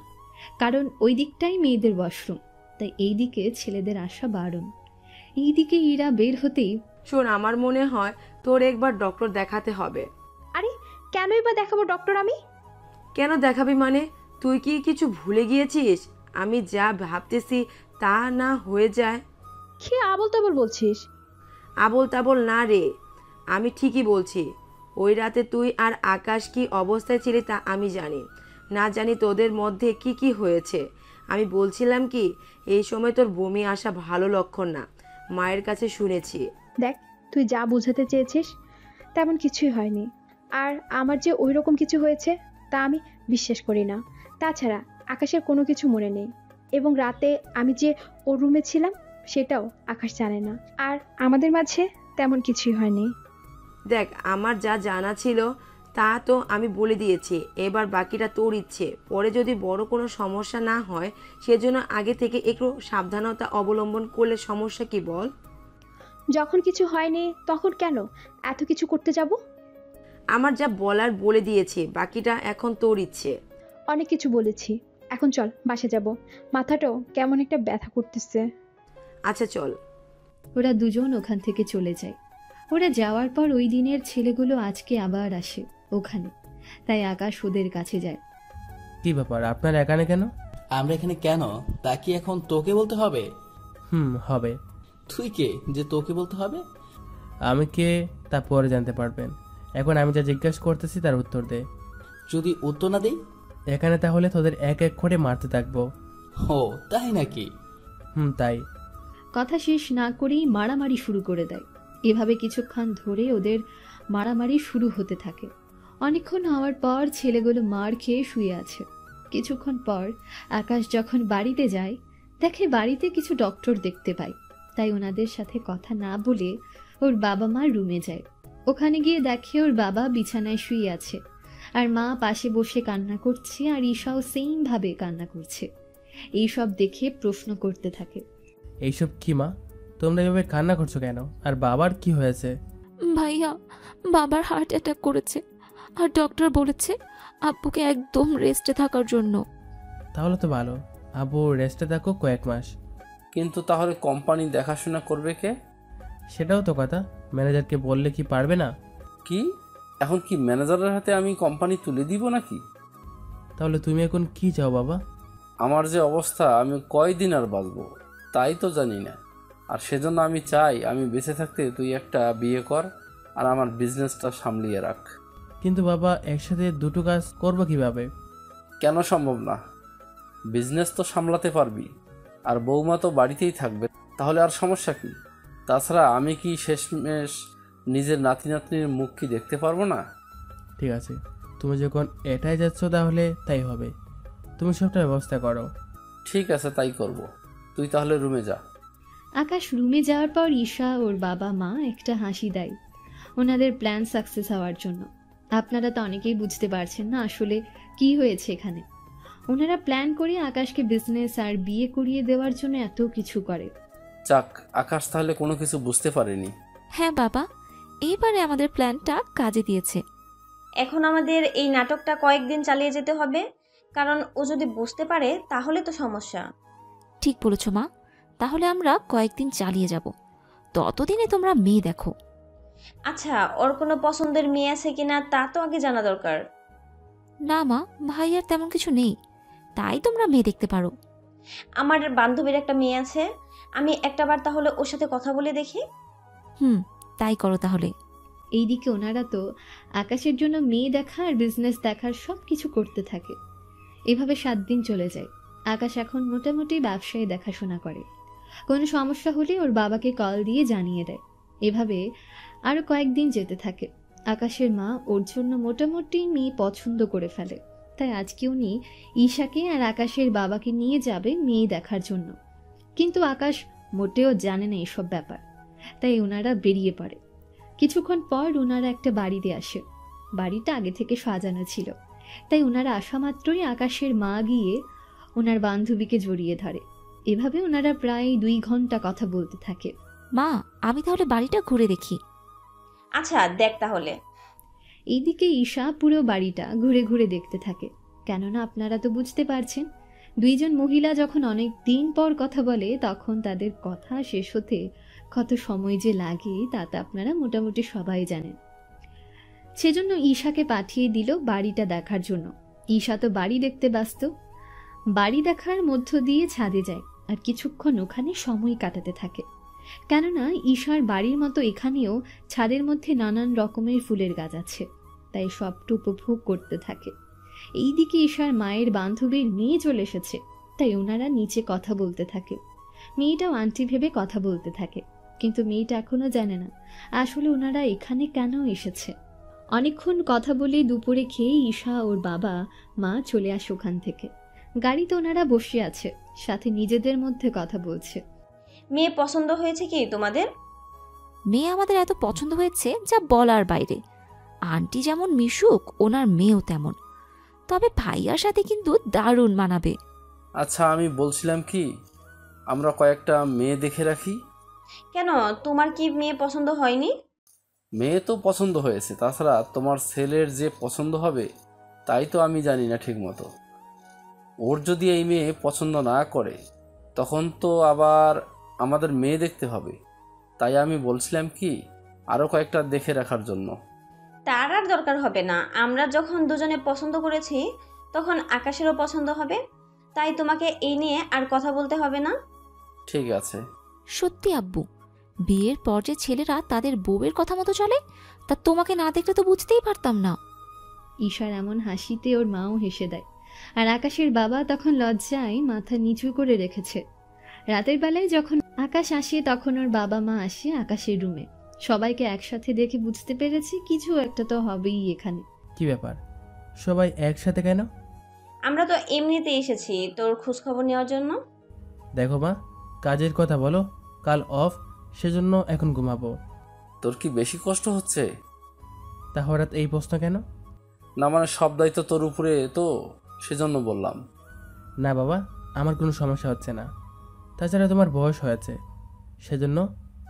কারণ ওই দিকটাই মেয়েদের ওয়াশরুম, তাই এই দিকে ছেলেদের আসা বারণ। এইদিকে ইরা বের হতেই, শোন, আমার মনে হয় তোর একবার ডক্টর দেখাতে হবে। আরে কেনই বা দেখাবো ডক্টর আমি? কেন দেখাবি মানে? তুই কি কিছু ভুলে গিয়েছিস? আমি যা ভাবতেছি তা না হয়ে যায়। কি আবল তাবল বলছিস? আবল তাবল না রে, আমি ঠিকই বলছি। ওই রাতে তুই আর আকাশ কি অবস্থায় ছিলি তা আমি জানি না, জানি তোদের মধ্যে কি কি হয়েছে। আমি বলছিলাম কি, এই সময় তোর বমি আসা ভালো লক্ষণ না, মায়ের কাছে শুনেছি। দেখ, তুই যা বোঝাতে চেয়েছিস তেমন কিছুই হয়নি, আর আমার যে ওই রকম কিছু হয়েছে তা আমি বিশ্বাস করি না। তাছাড়া আকাশের কোনো কিছু মনে নেই, এবং রাতে আমি যে ওর রুমে ছিলাম সেটাও আকাশ জানে না, আর আমাদের মাঝে তেমন কিছুই হয়নি। দেখ, আমার যা জানা ছিল তা তো আমি বলে দিয়েছি, এবার বাকিটা তোর ইচ্ছে। পরে যদি বড় কোনো সমস্যা না হয় সেজন্য আগে থেকে একটু সাবধানতা অবলম্বন করলে সমস্যা কি বল? যখন কিছু হয়নি তখন কেন এত কিছু করতে যাব? আমার যা বলার বলে দিয়েছি, বাকিটা এখন তোর ইচ্ছে। অনেক কিছু বলেছি, এখন চল বাসা যাব, মাথাটাও কেমন একটা ব্যথা করতেছে। আচ্ছা চল। ওরা দুজন ওখান থেকে চলে যায়। ওরা যাওয়ার পর ওই দিনের ছেলেগুলো আজকে আবার আসে ওখানে, তাই আকাশ ওদের কাছে যায়। কি ব্যাপার, আপনার এখানে কেন? আমরা এখানে কেন তা কি এখন তোকে বলতে হবে? হবে। তুই কে যে তোকে বলতে হবে? আমি কে তা পরে জানতে পারবেন, এখন আমি যা জিজ্ঞাসা করতেছি তার উত্তর দে। যদি উত্তর না দেই? এখানে তাহলে তোদের এক এক করে মারতে থাকবো। ও তাই নাকি? তাই। কথা শেষ না করেই মারামারি শুরু করে দেয়। এভাবে কিছুক্ষণ ধরে ওদের মারামারি শুরু হতে থাকে। অনেকক্ষণ হওয়ার পর ছেলেগুলো মার খেয়ে শুয়ে আছে। কিছুক্ষণ পর আকাশ যখন বাড়িতে যায়, দেখে বাড়িতে কিছু ডক্টর দেখতে পায়। তাই ওনাদের সাথে কথা না বলে ওর বাবা মা রুমে যায়। ওখানে গিয়ে দেখে ওর বাবা বিছানায় শুয়ে আছে, আর মা পাশে বসে কান্না করছে, আর ঈশাও সেম ভাবে কান্না করছে। এইসব দেখে প্রশ্ন করতে থাকে, এইসব কি মা, তোমরা এভাবে কান্না করছো কেন? আর বাবার কি হয়েছে? ভাইয়া, বাবার হার্ট অ্যাটাক করেছে, আর ডক্টর বলেছে আব্বুকে একদম রেস্টে থাকার জন্য। তাহলে তো ভালো, আব্বু রেস্টে থাকো কয়েক মাস। কিন্তু তাহলে কোম্পানি দেখাশোনা করবে কে? সেটাও তো কথা, ম্যানেজারকে বললে কি পারবে না? কি এখন কি ম্যানেজারের হাতে আমি কোম্পানি তুলে দিব নাকি? তাহলে তুমি এখন কি চাও বাবা? আমার যে অবস্থা, আমি কয়দিন আর বাঁচবো তাই তো জানি না। আর সেজন্য আমি চাই আমি বেঁচে থাকতে তুই একটা বিয়ে কর আর আমার বিজনেসটা সামলিয়ে রাখ। কিন্তু বাবা, একসাথে দুটো কাজ করবো কিভাবে? কেন সম্ভব না? বিজনেস তো সামলাতে পারবি, আর বৌমা তো বাড়িতেই থাকবে, তাহলে আর সমস্যা কি? তাছাড়া আমি কি শেষমেশ নিজের নাতি নাতনির মুখ কি দেখতে পারবো না? ঠিক আছে, তুমি যখন এটাই যাচ্ছ তাহলে তাই হবে, তুমি সবটা ব্যবস্থা করো। ঠিক আছে, তাই করব। তুই তাহলে রুমে যা। আকাশ রুমে যাওয়ার পর ঈশা ওর বাবা মা একটা হাসি দেয় ওনাদের প্ল্যান সাকসেস হওয়ার জন্য। আপনারা তো অনেকেই বুঝতে পারছেন না আসলে কি হয়েছে এখানে। ওনারা প্ল্যান করে আকাশকে বিজনেস আর বিয়ে করিয়ে দেওয়ার জন্য এত কিছু করে। যাক, আকাশ তাহলে কোনো কিছু বুঝতে পারেনি। হ্যাঁ বাবা, এইবারে আমাদের প্ল্যানটা কাজে দিয়েছে। এখন আমাদের এই নাটকটা কয়েকদিন চালিয়ে যেতে হবে, কারণ ও যদি বুঝতে পারে তাহলে তো সমস্যা। ঠিক বলেছ মা, তাহলে আমরা কয়েকদিন চালিয়ে যাব, ততদিনে তোমরা মেয়ে দেখো। আচ্ছা, ওর কোনো পছন্দের মেয়ে আছে কিনা তা তো আগে জানা দরকার। না মা, ভাইয়ার তেমন কিছু নেই, তাই তোমরা মেয়ে দেখতে পারো। আমার বান্ধবীর একটা মেয়ে আছে, আমি একটাবার তাহলে ওর সাথে কথা বলে দেখি। তাই করো তাহলে। এইদিকে ওনারা তো আকাশের জন্য মেয়ে দেখা আর বিজনেস দেখার সব কিছু করতে থাকে। এভাবে 7 দিন চলে যায়। আকাশ এখন মোটামুটি ব্যবসায় দেখাশোনা করে। কোনো সমস্যা হলে ওর বাবাকে কল দিয়ে জানিয়ে দেয়। এভাবে আরও কয়েকদিন যেতে থাকে। আকাশের মা ওর জন্য মোটামুটি মেয়ে পছন্দ করে ফেলে, তাই আজকে উনি ঈশাকে আর আকাশের বাবাকে নিয়ে যাবে মেয়ে দেখার জন্য। কিন্তু আকাশ মোটেও জানে না এসব ব্যাপার, তাই ওনারা বেরিয়ে পড়ে। কিছুক্ষণ পর ওনারা একটা বাড়িতে আসে। বাড়িটা আগে থেকে সাজানো ছিল, তাই ওনারা আসা মাত্রই আকাশের মা গিয়ে ওনার বান্ধবীকে জড়িয়ে ধরে। এভাবে ওনারা প্রায় 2 ঘন্টা কথা বলতে থাকে। মা, আমি তাহলে বাড়িটা ঘুরে দেখি। আচ্ছা দেখ তাহলে। এইদিকে ঈশা পুরো বাড়িটা ঘুরে ঘুরে দেখতে থাকে, কেননা আপনারা তো বুঝতে পারছেন, 2 জন মহিলা যখন অনেক দিন পর কথা বলে তখন তাদের কথা শেষ হতে কত সময় যে লাগে তা তো আপনারা মোটামুটি সবাই জানেন। সেজন্য ঈশাকে পাঠিয়ে দিল বাড়িটা দেখার জন্য। ঈশা তো বাড়ি দেখতে ব্যস্ত। বাড়ি দেখার মধ্য দিয়ে ছাদে যায় আর কিছুক্ষণ ওখানে সময় কাটাতে থাকে, কেননা ঈশার বাড়ির মতো এখানেও ছাদের মধ্যে নানান রকমের ফুলের গাছ আছে, তাই সবটু উপভোগ করতে থাকে। এইদিকে ঈশার মায়ের বান্ধবীর মেয়ে চলে এসেছে, তাই ওনারা নিচে কথা বলতে থাকে। মেয়েটাও আন্টি ভেবে কথা বলতে থাকে, কিন্তু মেয়েটা এখনো জানে না আসলে ওনারা এখানে কেন এসেছে। অনেকক্ষণ কথা বলে দুপুরে খেয়ে ঈশা ওর বাবা মা চলে আসে ওখান থেকে। গাড়িতে ওনারা বসে আছে, সাথে নিজেদের মধ্যে কথা বলছে। মেয়ে পছন্দ হয়েছে কি তোমাদের? মেয়ে আমাদের এত পছন্দ হয়েছে যা বলার বাইরে। আন্টি যেমন মিশুক ওনার মেয়েও তেমন, তবে ভাইয়ার সাথে কিন্তু দারুণ মানাবে। আচ্ছা, আমি বলছিলাম কি, আমরা কয়েকটা মেয়ে দেখে রাখি। কেন, তোমার কি মেয়ে পছন্দ হয়নি? মেয়ে তো পছন্দ হয়েছে, তাছাড়া তোমার ছেলের যে পছন্দ হবে তাই তো আমি জানি না ঠিক মতো। ওর যদি এই মেয়ে পছন্দ না করে তখন তো আবার আমাদের মেয়ে দেখতে হবে। তাই আমি বলছিলাম কি, আরও কয়েকটা দেখে রাখার জন্য। তার আর দরকার হবে না, আমরা যখন দুজনে পছন্দ করেছি তখন আকাশেরও পছন্দ হবে, তাই তোমাকে এই নিয়ে আর কথা বলতে হবে না। ঠিক আছে। সত্যি আব্বু, বিয়ের পর যে ছেলেরা তাদের বউয়ের কথা মতো চলে, তা তোমাকে না দেখলে তো বুঝতেই পারতাম না। ঈশার এমন হাসিতে ওর মাও হেসে দেয়, আর আকাশের বাবা তখন লজ্জায় মাথা নিচু করে রেখেছে। রাতের বেলায় যখন আকাশ আসে তখন ওর বাবা মা আসে আকাশের রুমে। সবাইকে একসাথে দেখে বুঝতে পেরেছে কিছু একটা তো হবেই এখানে। কি ব্যাপার, সবাই একসাথে কেন? আমরা তো এমনিতে এসেছি তোর খোঁজখবর নেওয়ার জন্য। দেখো মা, কাজের কথা বলো, কাল অফ, সেজন্য এখন ঘুমাবো। তোর কি বেশি কষ্ট হচ্ছে? তা হঠাৎ এই প্রশ্ন কেন? না মানে সব দায়িত্ব তোর উপরে তো, সেজন্য বললাম। না বাবা, আমার কোনো সমস্যা হচ্ছে না। তাছাড়া তোমার বয়স হয়েছে, সেজন্য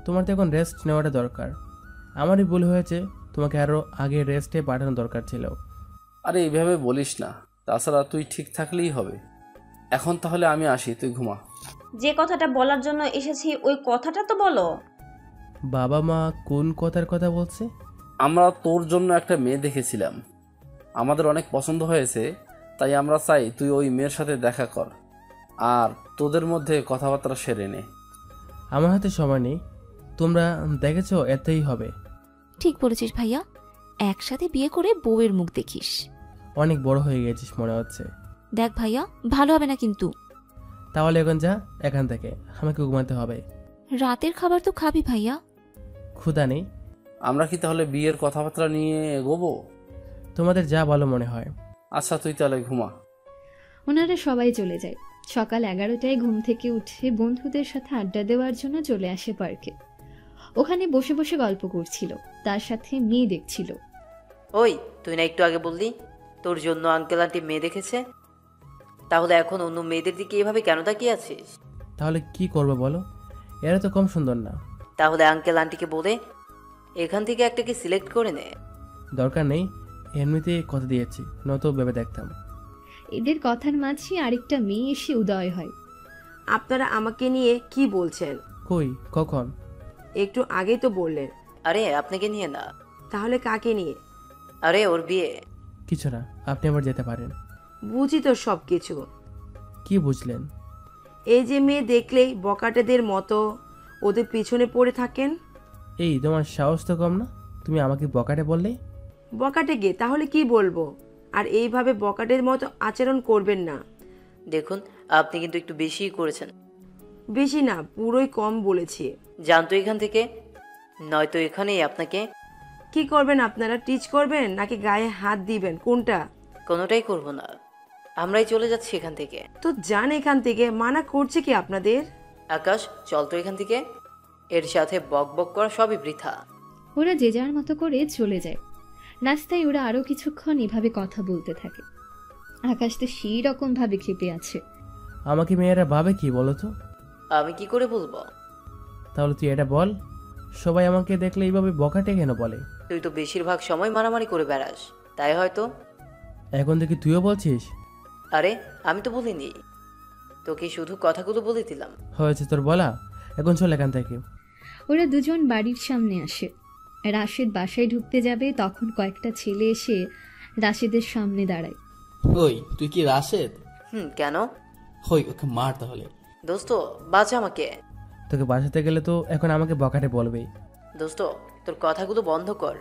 তোমার তো এখন রেস্ট নেওয়াটা দরকার। আমারই ভুল হয়েছে, তোমাকে আরও আগে রেস্টে পাঠানো দরকার ছিল। আরে এইভাবে বলিস না, তাছাড়া তুই ঠিক থাকলেই হবে। এখন তাহলে আমি আসি, তুই ঘুমা। যে কথাটা বলার জন্য এসেছি ওই কথাটা তো বলো। বাবা মা কোন কথার কথা বলছে? আমরা তোর জন্য একটা মেয়ে দেখেছিলাম, আমাদের অনেক পছন্দ হয়েছে, তাই আমরা চাই তুই ওই মেয়ের সাথে দেখা কর আর তোদের মধ্যে কথাবার্তা সেরে নে। আমার হাতে সময় নেই, তোমরা দেখেছো এতেই হবে। ঠিক বলেছিস ভাইয়া, একসাথে বিয়ে করে বউয়ের মুখ দেখিস। অনেক বড় হয়ে গেছিস মনে হচ্ছে। দেখ ভাইয়া, ভালো হবে না কিন্তু। তাহলে এখন যা এখান থেকে, আমাকে ঘুমাতে হবে। রাতের খাবার তো খাবি ভাইয়া। ক্ষুধা নেই। আমরা কি তাহলে বিয়ের কথাবার্তা নিয়ে এগোবো? তোমাদের যা ভালো মনে হয়। আচ্ছা, তুই তাহলে ঘুমা। ওনারা সবাই চলে যায়। সকাল 11টায় ঘুম থেকে উঠে বন্ধুদের সাথে আড্ডা দেওয়ার জন্য চলে আসে পার্কে। ওখানে বসে বসে গল্প করছিল, তার সাথে মেয়ে দেখছিল। ওই, তুই না একটু আগে বললি তোর জন্য আঙ্কেল আন্টি মেয়ে দেখেছে, তাহলে এখন অন্য মেয়েদের দিকে এভাবে কেন তাকিয়ে আছিস? তাহলে কি করবো বলো, এরা তো কম সুন্দর না। তাহলে আঙ্কেল আন্টিকে বলে এখান থেকে একটাকে সিলেক্ট করে নে। দরকার নেই, এমনিতে কথা দিয়েছি, নয়তো ভেবে দেখতাম। এদের কথার মাঝে আরেকটা মেয়ে এসে উদয় হয়। আপনারা আমাকে নিয়ে কি বলছেন? কই, কখন? একটু আগেই তো বললেন। আরে আপনাকে নিয়ে না। তাহলে কাকে নিয়ে? আরে ওর বিয়ে। কিছু না, আপনি আবার যেতে পারেন। বুঝি তো সব কিছু। কি বুঝলেন? এই যে মেয়ে দেখলেই বকাটেদের মতো ওদের পিছনে পড়ে থাকেন। এই তোমার সাহস তো কম না, তুমি আমাকে বকাটে বললে? বকাটে গে তাহলে কি বলবো? আর এইভাবে বকাটের মতো আচরণ করবেন না। দেখুন, আপনি কিন্তু একটু বেশিই করেছেন। বেশি না, পুরোই কম বলেছি। জানতো এখান থেকে, নয়তো এখানেই আপনাকে। কি করবেন আপনারা? টিচ করবেন নাকি গায়ে হাত দিবেন, কোনটা? কোনোটাই করব না, আমরাই চলে যাচ্ছি এখান থেকে। তো যান এখান থেকে, মানা করছে কি আপনাদের? আকাশ, চল তো এখান থেকে, এর সাথে বক বক করা সবই বৃথা। ওরা যে যার মতো করে চলে যায়। রাস্তায় ওরা আরো কিছুক্ষণ এভাবে কথা বলতে থাকে। আকাশ তো সেই রকম ভাবে খেপে আছে। আমাকে মেয়েরা ভাবে কি বলো তো? আমি কি করে বলবো? তাহলে তুই এটা বল, সবাই আমাকে দেখলে এইভাবে বকাটে কেন বলে? তুই তো বেশিরভাগ সময় মারামারি করে বেড়াস, তাই হয়তো। এখন দেখি তুইও বলছিস। আরে আমি তো বলিনি, তোকে শুধু কথাগুলো বলে দিলাম। হয়েছে তোর বলা, এখন চল এখান থেকে। ওরা দুজন বাড়ির সামনে আসে। রাশেদ বাসায় ঢুকতে যাবে তখন কয়েকটা ছেলে এসে রাশেদের সামনে দাঁড়ায়। ওই, তুই কি রাশেদ? কেন? হই, ওকে মার তাহলে। দোস্ত, বাঁচা আমাকে। তোকে বাঁচাতে গেলে তো এখন আমাকে বকাটে বলবেই। দোস্ত, তোর কথাগুলো বন্ধ কর,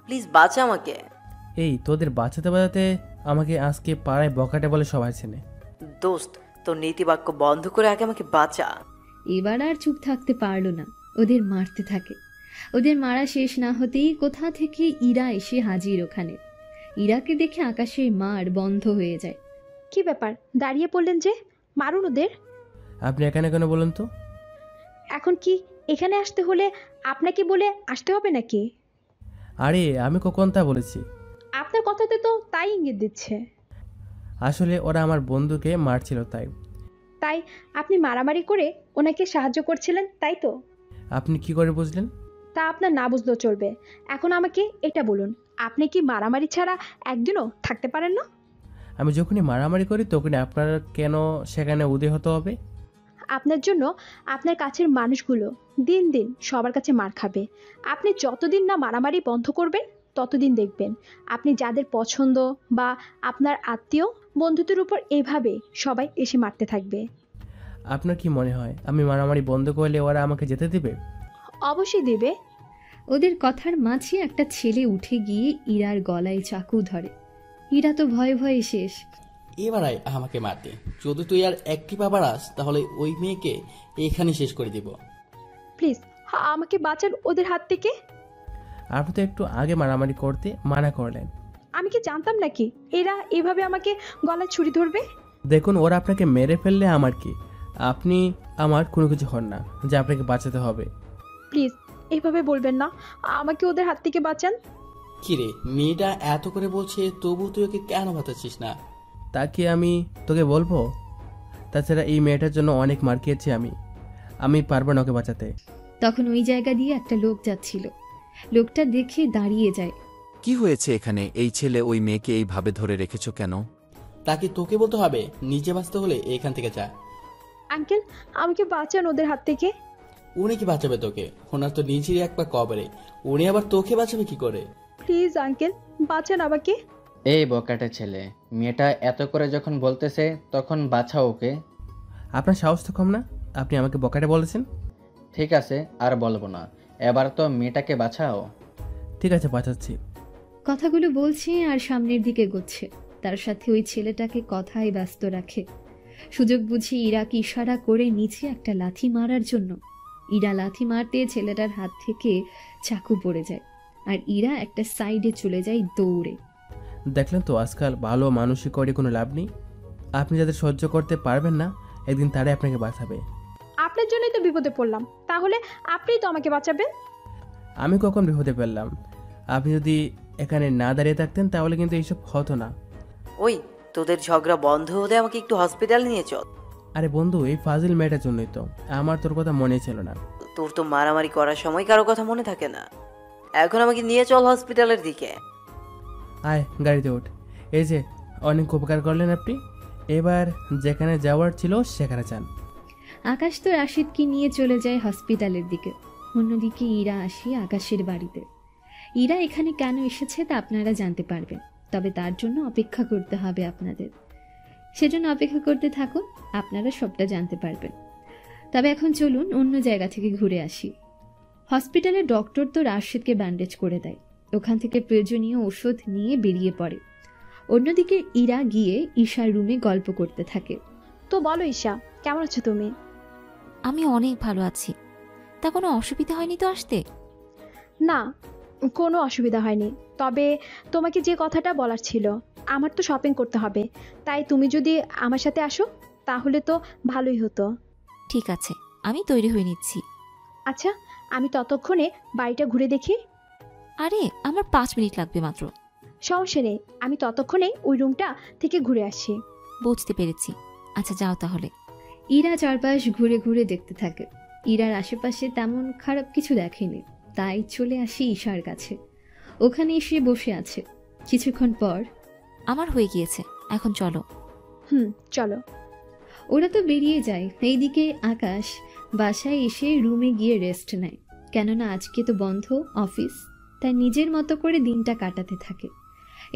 প্লিজ বাঁচা আমাকে। এই তোদের বাঁচাতে বাঁচাতে আমাকে আজকে পাড়ায় বকাটে বলে সবাই চেনে। দোস্ত, তোর নীতি বাক্য বন্ধ করে আগে আমাকে বাঁচা। এবার আর চুপ থাকতে পারলো না, ওদের মারতে থাকে। ওদের মারা শেষ না হতেই কোথা থেকে ইরা এসে হাজির ওখানে। ইরাকে দেখে আকাশের মার বন্ধ হয়ে যায়। কি ব্যাপার, দাঁড়িয়ে পড়লেন যে? মারুন ওদের। আপনি এখানে কেন বলুন তো? এখন কি এখানে আসতে হলে আপনাকে বলে আসতে হবে নাকি? আরে আমি কখন তা বলেছি? আপনার কথাতে তো তাই ইঙ্গিত দিচ্ছে। আসলে ওরা আমার বন্ধুকে মারছিল তাই। তাই আপনি মারামারি করে ওনাকে সাহায্য করছিলেন, তাই তো? আপনি কি করে বুঝলেন? তা আপনার না বুঝলেও চলবে। এখন আমাকে এটা বলুন, আপনি কি মারামারি ছাড়া একদিনও থাকতে পারেন না? আমি যখনই মারামারি করি তখনই আপনার কেন সেখানে উদয় হতে হবে? আপনার জন্য আপনার কাছের মানুষগুলো দিন দিন সবার কাছে মার খাবে। আপনি যতদিন না মারামারি বন্ধ করবেন ততদিন দেখবেন আপনি যাদের পছন্দ বা আপনার আত্মীয় বন্ধুদের উপর এভাবে সবাই এসে মারতে থাকবে। আপনার কি মনে হয় আমি মারামারি বন্ধ করলে ওরা আমাকে যেতে দেবে? অবশ্যই দেবে। ওদের কথার মাঝে একটা ছেলে উঠে গিয়ে ইরার গলায় চাকু ধরে। ইরা তো ভয়ে ভয়ে শেষ। এবার আয় আমাকে মারতে, যদি তুই আর একটি পা বাড়াস তাহলে ওই মেয়েকে এখানে শেষ করে দিব। প্লিজ আমাকে বাঁচান ওদের হাত থেকে। আপনি তো একটু আগে মারামারি করতে মানা করলেন। আমি কি জানতাম নাকি এরা এভাবে আমাকে গলায় ছুরি ধরবে? দেখুন ওরা আপনাকে মেরে ফেললে আমার কি? আপনি আমার কোনো কিছু হন না যে আপনাকে বাঁচাতে হবে। প্লিজ এইভাবে বলবেন না, আমাকে ওদের হাত থেকে বাঁচান। কিরে, মেয়েটা এত করে বলছে তবু তুই ওকে কেন বাঁচাচ্ছিস না? তা কি আমি তোকে বলবো? তাছাড়া এই মেয়েটার জন্য অনেক মার খেয়েছি আমি পারবো না ওকে বাঁচাতে। তখন ওই জায়গা দিয়ে একটা লোক যাচ্ছিল। লোকটা দেখে দাঁড়িয়ে যায়। কি হয়েছে এখানে? এই ছেলে ওই মেয়েকে এইভাবে ধরে রেখেছো কেন? তাকে তোকে বলতে হবে, নিজে বাঁচতে হলে এখান থেকে যা। আঙ্কেল আমাকে বাঁচান ওদের হাত থেকে। উনি কি বাঁচাবে তোকে? ওনার তো নিজেরই এক পা কবরে, উনি আবার তোকে বাঁচাবে কি করে? প্লিজ আঙ্কেল বাঁচান আমাকে। এই বকাটে ছেলে, মেয়েটা এত করে যখন বলতেছে তখন বাঁচাও ওকে। আপনার সাহস তো কম না, আপনি আমাকে বকাটে বলেছেন। ঠিক আছে আর বলবো না, এবার তো মেয়েটাকে বাঁচাও। ঠিক আছে বাঁচাচ্ছি। কথাগুলো বলছে আর সামনের দিকে এগোচ্ছে। তার সাথে ওই ছেলেটাকে কথায় ব্যস্ত রাখে। সুযোগ বুঝে ইরাকে ইশারা করে নিচে একটা লাথি মারার জন্য। ইরা লাথি মারতে ছেলেটার হাত থেকে চাকু পড়ে যায় আর ইরা একটা সাইডে চলে যায় দৌড়ে। দেখলেন তো আজকাল ভালো মানুষই করে কোনো লাভ নেই। আপনি যাদের সহ্য করতে পারবেন না একদিন তারাই আপনাকে বাঁচাবে। আপনার জন্যই তো বিপদে পড়লাম, তাহলে আপনিই তো আমাকে বাঁচাবেন। আমি কখন বিপদে পেলাম? আপনি যদি এখানে না দাঁড়িয়ে থাকতেন তাহলে কিন্তু এইসব হতো না। ওই তোদের ঝগড়া বন্ধ হতে আমাকে একটু হসপিটাল নিয়ে চল। আরে বন্ধু এই ফাজিল মেয়েটার জন্যই তো, আমার তোর কথা মনে ছিল না। তোর তো মারামারি করার সময় কারো কথা মনে থাকে না, এখন আমাকে নিয়ে চল হসপিটালের দিকে। আয় গাড়িতে ওঠ। এই যে অনেক উপকার করলেন আপনি, এবার যেখানে যাওয়ার ছিল সেখানে যান। আকাশ তো রাশিদকে নিয়ে চলে যায় হসপিটালের দিকে। অন্যদিকে ইরা আসে আকাশের বাড়িতে। ইরা এখানে কেন এসেছে তা আপনারা জানতে পারবেন, তবে তার জন্য অপেক্ষা করতে হবে আপনাদের। সেজন্য অপেক্ষা করতে থাকুন, আপনারা সবটা জানতে পারবেন। তবে এখন চলুন অন্য জায়গা থেকে ঘুরে আসি। হসপিটালের ডক্টর তো রাশিদকে ব্যান্ডেজ করে দেয়। ওখান থেকে প্রয়োজনীয় ওষুধ নিয়ে বেরিয়ে পড়ে। অন্যদিকে ইরা গিয়ে ঈশার রুমে গল্প করতে থাকে। তো বলো ঈশা, কেমন আছো তুমি? আমি অনেক ভালো আছি। তা কোনো অসুবিধা হয়নি তো আসতে? না, কোনো অসুবিধা হয়নি। তবে তোমাকে যে কথাটা বলার ছিল, আমার তো শপিং করতে হবে, তাই তুমি যদি আমার সাথে আসো তাহলে তো ভালোই হতো। ঠিক আছে, আমি তৈরি হয়ে নিচ্ছি। আচ্ছা, আমি ততক্ষণে বাড়িটা ঘুরে দেখি। আরে আমার 5 মিনিট লাগবে মাত্র। সমস্যা নেই, আমি ততক্ষণে ওই রুমটা থেকে ঘুরে আসি। বুঝতে পেরেছি, আচ্ছা যাও তাহলে। ইরা চারপাশ ঘুরে ঘুরে দেখতে থাকে। ইরার আশেপাশে তেমন খারাপ কিছু দেখেনি, তাই চলে আসি ঈশার কাছে। ওখানে এসে বসে আছে। কিছুক্ষণ পর, আমার হয়ে গিয়েছে, এখন চলো। চলো। ওরা তো বেরিয়ে যায়। এইদিকে আকাশ বাসায় এসে রুমে গিয়ে রেস্ট নেয়, কেননা আজকে তো বন্ধ অফিস, তাই নিজের মতো করে দিনটা কাটাতে থাকে।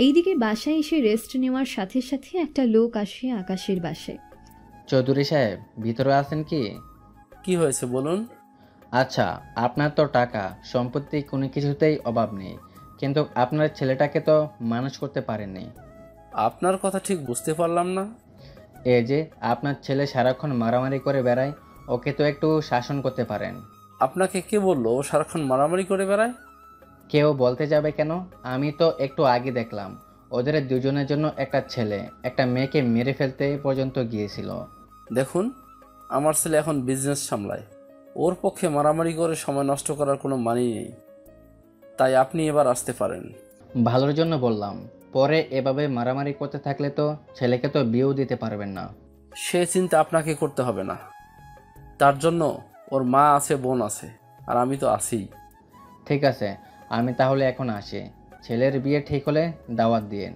এইদিকে বাসায় এসে রেস্ট নেওয়ার সাথে সাথে একটা লোক আসে আকাশের বাসায়। চৌধুরী সাহেব, ভিতরে আছেন কি? কি হয়েছে বলুন। আচ্ছা, আপনার তো টাকা সম্পত্তি কোনো কিছুতেই অভাব নেই, কিন্তু আপনার ছেলেটাকে তো মানুষ করতে পারেননি। আপনার কথা ঠিক বুঝতে পারলাম না। এই যে আপনার ছেলে সারাক্ষণ মারামারি করে বেড়ায়, ওকে তো একটু শাসন করতে পারেন। আপনাকে কে বললো ও সারাক্ষণ মারামারি করে বেড়ায়? কেউ বলতে যাবে কেন? আমি তো একটু আগে দেখলাম ওদের দুজনের জন্য একটা ছেলে একটা মেয়েকে মেরে ফেলতে পর্যন্ত গিয়েছিল। দেখুন, আমার ছেলে এখন বিজনেস সামলায়, ওর পক্ষে মারামারি করে সময় নষ্ট করার কোনো মানেই নেই। তাই আপনি এবার আসতে পারেন। ভালোর জন্য বললাম, পরে এভাবে মারামারি করতে থাকলে তো ছেলেকে তো বিয়েও দিতে পারবেন না। সে চিন্তা আপনাকে করতে হবে না, তার জন্য ওর মা আছে, বোন আছে, আর আমি তো আছি। ঠিক আছে, আমি তাহলে এখন আসি। ছেলের বিয়ে ঠিক হলে দাওয়াত দিয়েন।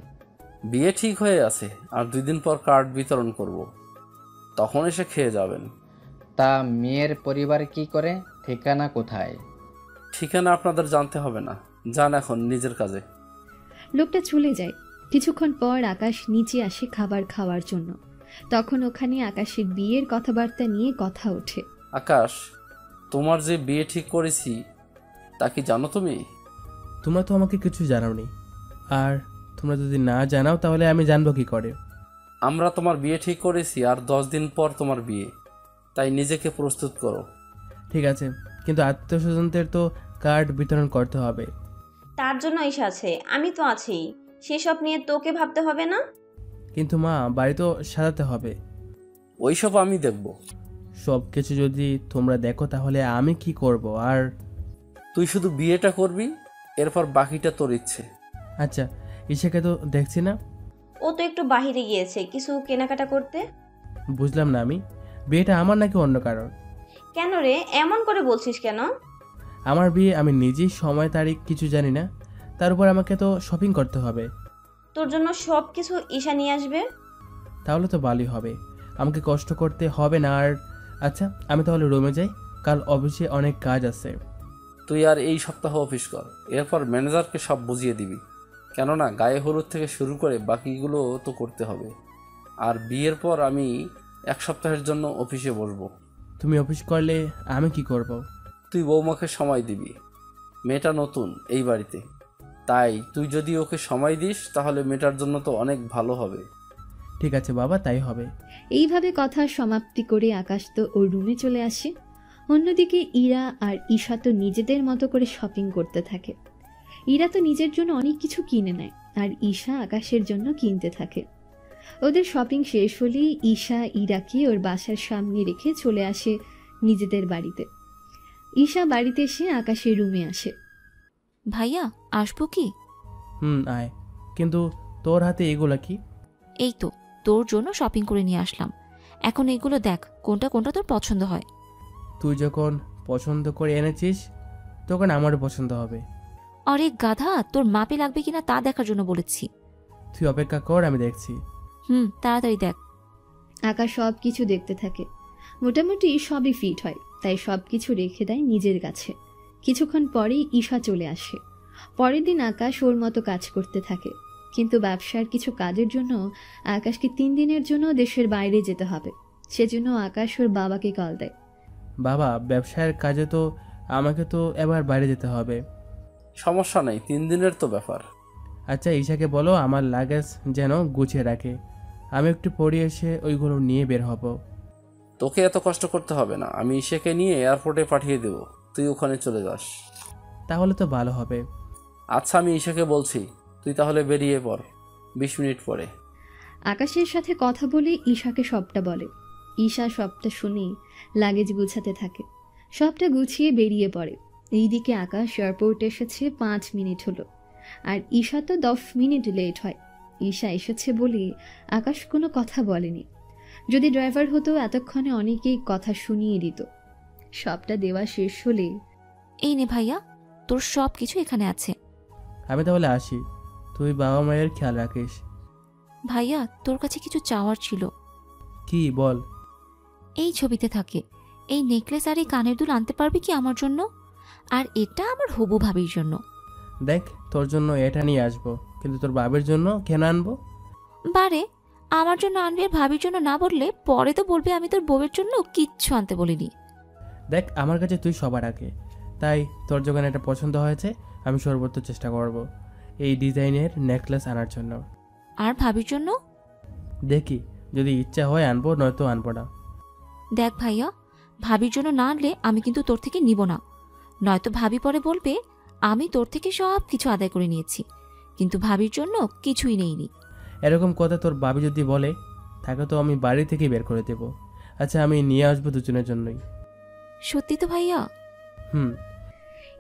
বিয়ে ঠিক হয়ে আছে, আর 2 দিন পর কার্ড বিতরণ করব, তখন এসে খেয়ে যাবেন। তা মেয়ের পরিবার কি করে? ঠিকানা কোথায়? ঠিকানা আপনাদের জানতে হবে না, যান এখন নিজের কাজে। লোকটা চলে যায়। কিছুক্ষণ পর আকাশ নিচে আসে খাবার খাওয়ার জন্য। তখন ওখানে আকাশের বিয়ের কথাবার্তা নিয়ে কথা ওঠে। আকাশ, তোমার যে বিয়ে ঠিক করেছি তা কি জানো তুমি? তোমরা তো আমাকে কিছু জানাওনি, আর তোমরা যদি না জানাও তাহলে আমি জানবো কি করে? আমরা তোমার বিয়ে ঠিক করেছি, আর 10 দিন পর তোমার বিয়ে, তাই নিজেকে প্রস্তুত করো। ঠিক আছে, কিন্তু আত্মীয় স্বজনদের তো কার্ড বিতরণ করতে হবে। তার জন্য ঈশা আছে, আমি তো আছি, সেসব নিয়ে তোকে ভাবতে হবে না। কিন্তু মা, বাড়ি তো সাজাতে হবে। ওইসব আমি দেখব। সব কিছু যদি তোমরা দেখো তাহলে আমি কি করব? আর তুই শুধু বিয়েটা করবি, এরপর বাকিটা তোর ইচ্ছে। আচ্ছা, ঈশাকে তো দেখছি না। ও তো একটু বাহিরে গিয়েছে কিছু কেনাকাটা করতে। বুঝলাম না, আমি বিয়েটা আমার নাকি অন্য কারণ? কেন রে, এমন করে বলছিস কেন? আমার বিয়ে, আমি নিজেই সময় তারিখ কিছু জানি না, তার উপর আমাকে তো শপিং করতে হবে। তোর জন্য সব কিছু ঈশা নিয়ে আসবে। তাহলে তো ভালোই হবে, আমাকে কষ্ট করতে হবে না। আর আচ্ছা, আমি তাহলে রুমে যাই, কাল অফিসে অনেক কাজ আছে। তুই আর এই সপ্তাহ অফিস কর, এরপর ম্যানেজারকে সব বুঝিয়ে দিবি, কেননা গায়ে হলুদ থেকে শুরু করে বাকিগুলো তো করতে হবে। আর বিয়ের পর আমি 1 সপ্তাহের জন্য অফিসে বসবো। তুমি অফিস করলে আমি কি করব? তুই বৌমাকে সময় দিবি, মেয়েটা নতুন এই বাড়িতে, তাই তুই যদি ওকে সময় দিস তাহলে মেয়েটার জন্য তো অনেক ভালো হবে। ঠিক আছে বাবা, তাই হবে। এইভাবে কথা সমাপ্তি করে আকাশ তো ওর রুমে চলে আসে। অন্যদিকে ইরা আর ঈশা তো নিজেদের মতো করে শপিং করতে থাকে। ইরা তো নিজের জন্য অনেক কিছু কিনে নেয়, আর ঈশা আকাশের জন্য কিনতে থাকে। ওদের শপিং শেষ হলেই ঈশা ইরাকে ওর বাসার সামনে রেখে চলে আসে নিজেদের বাড়িতে। ঈশা বাড়িতে এসে আকাশের রুমে আসে। ভাইয়া, আসবো কি? আয়। কিন্তু তোর হাতে এগুলা কি? এই তো তোর জন্য শপিং করে নিয়ে আসলাম। এখন এগুলো দেখ কোনটা কোনটা তোর পছন্দ হয়। তুই যখন পছন্দ করে এনেছিস তখন আমারও পছন্দ হবে। আরে গাধা, তোর মাপে লাগবে কিনা তা দেখার জন্য বলেছি। তুই অপেক্ষা কর, আমি দেখছি। তাড়াতাড়ি দেখ। আকাশ সব কিছু দেখতে থাকে। মোটামুটি সবই ফিট হয়, তাই সব কিছু রেখে দেয় নিজের কাছে। কিছুক্ষণ পরেই ঈশা চলে আসে। পরের দিন আকাশ ওর মতো কাজ করতে থাকে, কিন্তু ব্যবসার কিছু কাজের জন্য আকাশকে 3 দিনের জন্য দেশের বাইরে যেতে হবে। সেজন্য আকাশ ওর বাবাকে কল দেয়। বাবা, ব্যবসার কাজে তো আমাকে তো এবার বাইরে যেতে হবে। সমস্যা নেই, 3 দিনের তো ব্যাপার। আচ্ছা, ঈশাকে বলো আমার লাগেজ যেন গুছিয়ে রাখে, আমি একটু পরে এসে ওইগুলো নিয়ে বের হব। তোকে এত কষ্ট করতে হবে না, আমি ঈশাকে নিয়ে এয়ারপোর্টে পাঠিয়ে দেব, তুই ওখানে চলে যাস। তাহলে তো ভালো হবে। আচ্ছা, আমি ঈশাকে বলছি, তুই তাহলে বেরিয়ে পড় 20 মিনিট পরে। আকাশের সাথে কথা বলে ঈশাকে সবটা বলে। ঈশা সবটা শুনে লাগেজ গুছাতে থাকে। সবটা গুছিয়ে বেরিয়ে পড়ে। এইদিকে আকাশ এয়ারপোর্টে এসেছে 5 মিনিট হলো, আর ঈশা তো 10 মিনিট লেট হয়। ঈশা এসেছে বলে আকাশ কোনো কথা বলেনি। যদি ড্রাইভার হতো এতক্ষণে অনেকেই কথা শুনিয়ে দিত। সবটা দেওয়া শেষ হলে, এই নে ভাইয়া, তোর সব কিছু এখানে আছে। আমি তাহলে আসি, তুই বাবা মায়ের খেয়াল রাখিস। ভাইয়া, তোর কাছে কিছু চাওয়ার ছিল। কি বল? এই ছবিতে থাকে এই নেকলেস আর এই কানের দুল আনতে পারবি কি আমার জন্য? আর এটা আমার হবু ভাবির জন্য। দেখ, তোর জন্য এটা নিয়ে আসবো, কিন্তু তোর বাবার জন্য কেন আনবো? বারে, আমার জন্য আনবি আর ভাবির জন্য না বললে পরে তো বলবি আমি তোর বউয়ের জন্য কিচ্ছু আনতে বলিনি। দেখ, আমার কাছে তুই সবার আগে, তাই তোর যখন এটা পছন্দ হয়েছে আমি সর্বোচ্চ চেষ্টা করব এই ডিজাইনের নেকলেস আনার জন্য। আর ভাবির জন্য দেখি, যদি ইচ্ছা হয় আনবো, নয়তো আনবো না। দেখ ভাইয়া, ভাবির জন্য না আনলে আমি কিন্তু তোর থেকে নিব না, নয়তো ভাবি পরে বলবে আমি তোর থেকে সব কিছু আদায় করে নিয়েছি, কিন্তু ভাবির জন্য কিছুই নেইনি। এরকম কথা তোর বাবি যদি বলে তাকে তো আমি বাড়ি থেকে বের করে দেব। আচ্ছা, আমি নিয়ে আসবো দুজনের জন্যই। সত্যি তো ভাইয়া?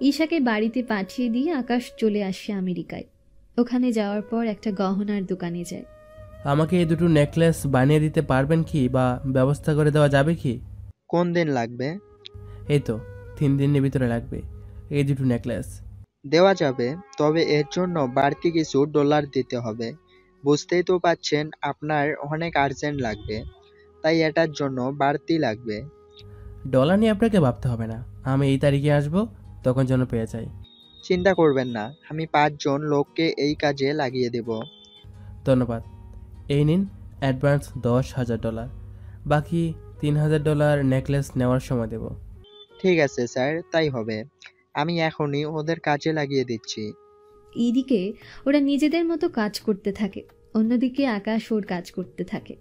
ঈশাকে বাড়িতে পাঠিয়ে দিয়ে আকাশ চলে আসে আমেরিকায়। ওখানে যাওয়ার পর একটা গহনার দোকানে যায়। আমাকে এই দুটো নেকলেস বানিয়ে দিতে পারবেন কি, বা ব্যবস্থা করে দেওয়া যাবে কি? কোন দিন লাগবে? এই তো 3 দিনের ভিতরে লাগবে এই দুটো নেকলেস। দেওয়া যাবে, তবে এর জন্য বাড়তি কিছু ডলার দিতে হবে। বুঝতেই তো পাচ্ছেন আপনার অনেক আর্জেন্ট লাগবে, তাই এটার জন্য বাড়তি লাগবে। ডলার নিয়ে আপনাকে ভাবতে হবে না, আমি এই তারিখে আসবো, তখন যেন পেয়ে যাই। চিন্তা করবেন না, আমি 5 জন লোককে এই কাজে লাগিয়ে দেব। ধন্যবাদ। এই নিন অ্যাডভান্স $10,000, বাকি $3,000 নেকলেস নেওয়ার সময় দেব। ঠিক আছে স্যার, তাই হবে। আমি এখনই ওদের কাজে লাগিয়ে দিচ্ছি। এইদিকে ওরা নিজেদের মতো কাজ করতে থাকে, অন্যদিকে আকাশ ওর কাজ করতে থাকে।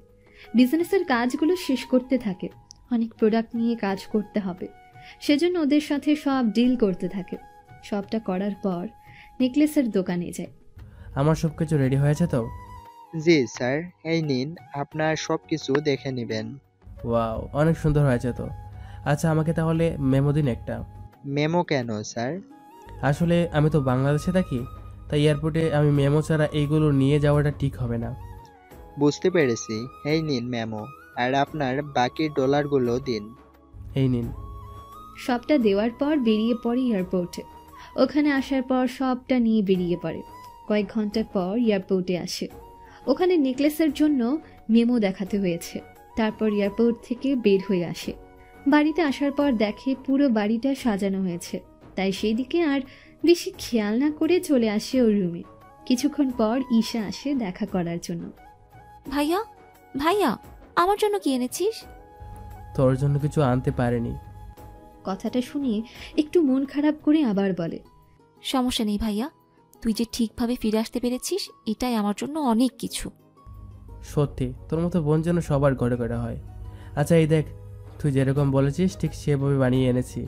বিজনেসের কাজগুলো শেষ করতে থাকে। অনেক প্রোডাক্ট নিয়ে কাজ করতে হবে, সেজন্য ওদের সাথে সব ডিল করতে থাকে। সবটা করার পর নেকলেসের দোকানে যায়। আমার সব কিছু রেডি হয়েছে তো? জি স্যার, এই নিন, আপনার সব কিছু দেখে নেবেন। ওয়াও, অনেক সুন্দর হয়েছে তো। আচ্ছা, আমাকে তাহলে মেমো দিন একটা। মেমো কেন স্যার? আসলে আমি তো বাংলাদেশে থাকি, তাই এয়ারপোর্টে আমি মেমো ছাড়া এইগুলো নিয়ে যাওয়াটা ঠিক হবে না। বুঝতে পেরেছি, এই নিন মেমো, আর আপনার বাকি ডলারগুলো দিন। এই নিন। সবটা দেওয়ার পর বেরিয়ে পড়ে এয়ারপোর্টে। ওখানে আসার পর সবটা নিয়ে বেরিয়ে পড়ে। কয়েক ঘন্টা পর এয়ারপোর্টে আসে। ওখানে নেকলেসের জন্য মেমো দেখাতে হয়েছে। তারপর এয়ারপোর্ট থেকে বের হয়ে আসে। বাড়িতে আসার পর দেখে পুরো বাড়িটা সাজানো হয়েছে, তাই সেই দিকে আর বেশি খেয়াল না করে চলে আসে ওর রুমে। কিছুক্ষণ পর ঈশা আসে দেখা করার জন্য। ভাইয়া, ভাইয়া, আমার জন্য কি এনেছিস? তোর জন্য কিছু আনতে পারেনি। কথাটা শুনে একটু মন খারাপ করে আবার বলে, সমস্যা নেই ভাইয়া, তুই যে ঠিকভাবে ফিরে আসতে পেরেছিস এটাই আমার জন্য অনেক কিছু। সত্যি তোর মতো বোন যেন সবার ঘরে ঘরে হয়। আচ্ছা, এই দেখ, তুই যেরকম বলেছিস ঠিক সেভাবে বানিয়ে এনেছি।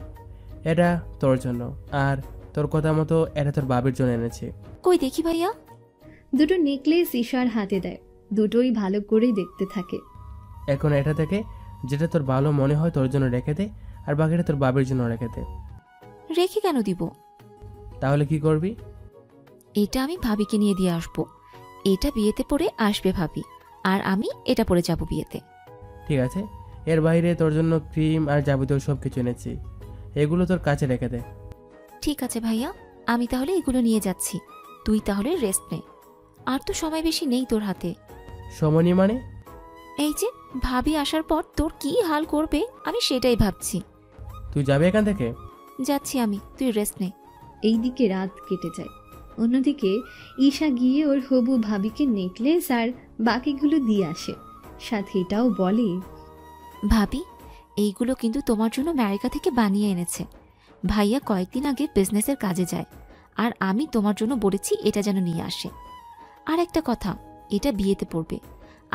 এটা তোর জন্য, আর তোর কথা মতো এটা তোর বাবির জন্য এনেছি। কই দেখি ভাইয়া। দুটো নেকলেস ঈশার হাতে দেয়। দুটোই ভালো করে দেখতে থাকে। এখন এটা থেকে যেটা তোর ভালো মনে হয় তোর জন্য রেখে দে, আর বাকিটা তোর বাবির জন্য রেখে দে। রেখে কেন দিব? তাহলে কি করবি? এটা আমি ভাবিকে নিয়ে দিয়ে আসবো। এটা বিয়েতে পরে আসবে ভাবি, আর আমি এটা পরে যাব বিয়েতে। ঠিক আছে, এর বাইরে তোর জন্য ক্রিম আর যাবতীয় সব কিছু এনেছি, এগুলো তোর কাছে রেখে দে। ঠিক আছে ভাইয়া, আমি তাহলে এগুলো নিয়ে যাচ্ছি। তুই তাহলে রেস্ট নে। আর তো সময় বেশি নেই তোর হাতে। সময় নেই মানে? এই যে ভাবি আসার পর তোর কি হাল করবে আমি সেটাই ভাবছি। তুই যাবে এখান থেকে? যাচ্ছি আমি, তুই রেস্ট নে। এইদিকে রাত কেটে যায়। অন্যদিকে ঈশা গিয়ে ওর হবু ভাবিকে নেকলেস আর বাকিগুলো দিয়ে আসে। সাথে এটাও বলে, ভাবি, এইগুলো কিন্তু তোমার জন্য আমেরিকা থেকে বানিয়ে এনেছে। ভাইয়া কয়েকদিন আগে বিজনেসের কাজে যায়, আর আমি তোমার জন্য বলেছি এটা যেন নিয়ে আসে। আর একটা কথা, এটা বিয়েতে পড়বে,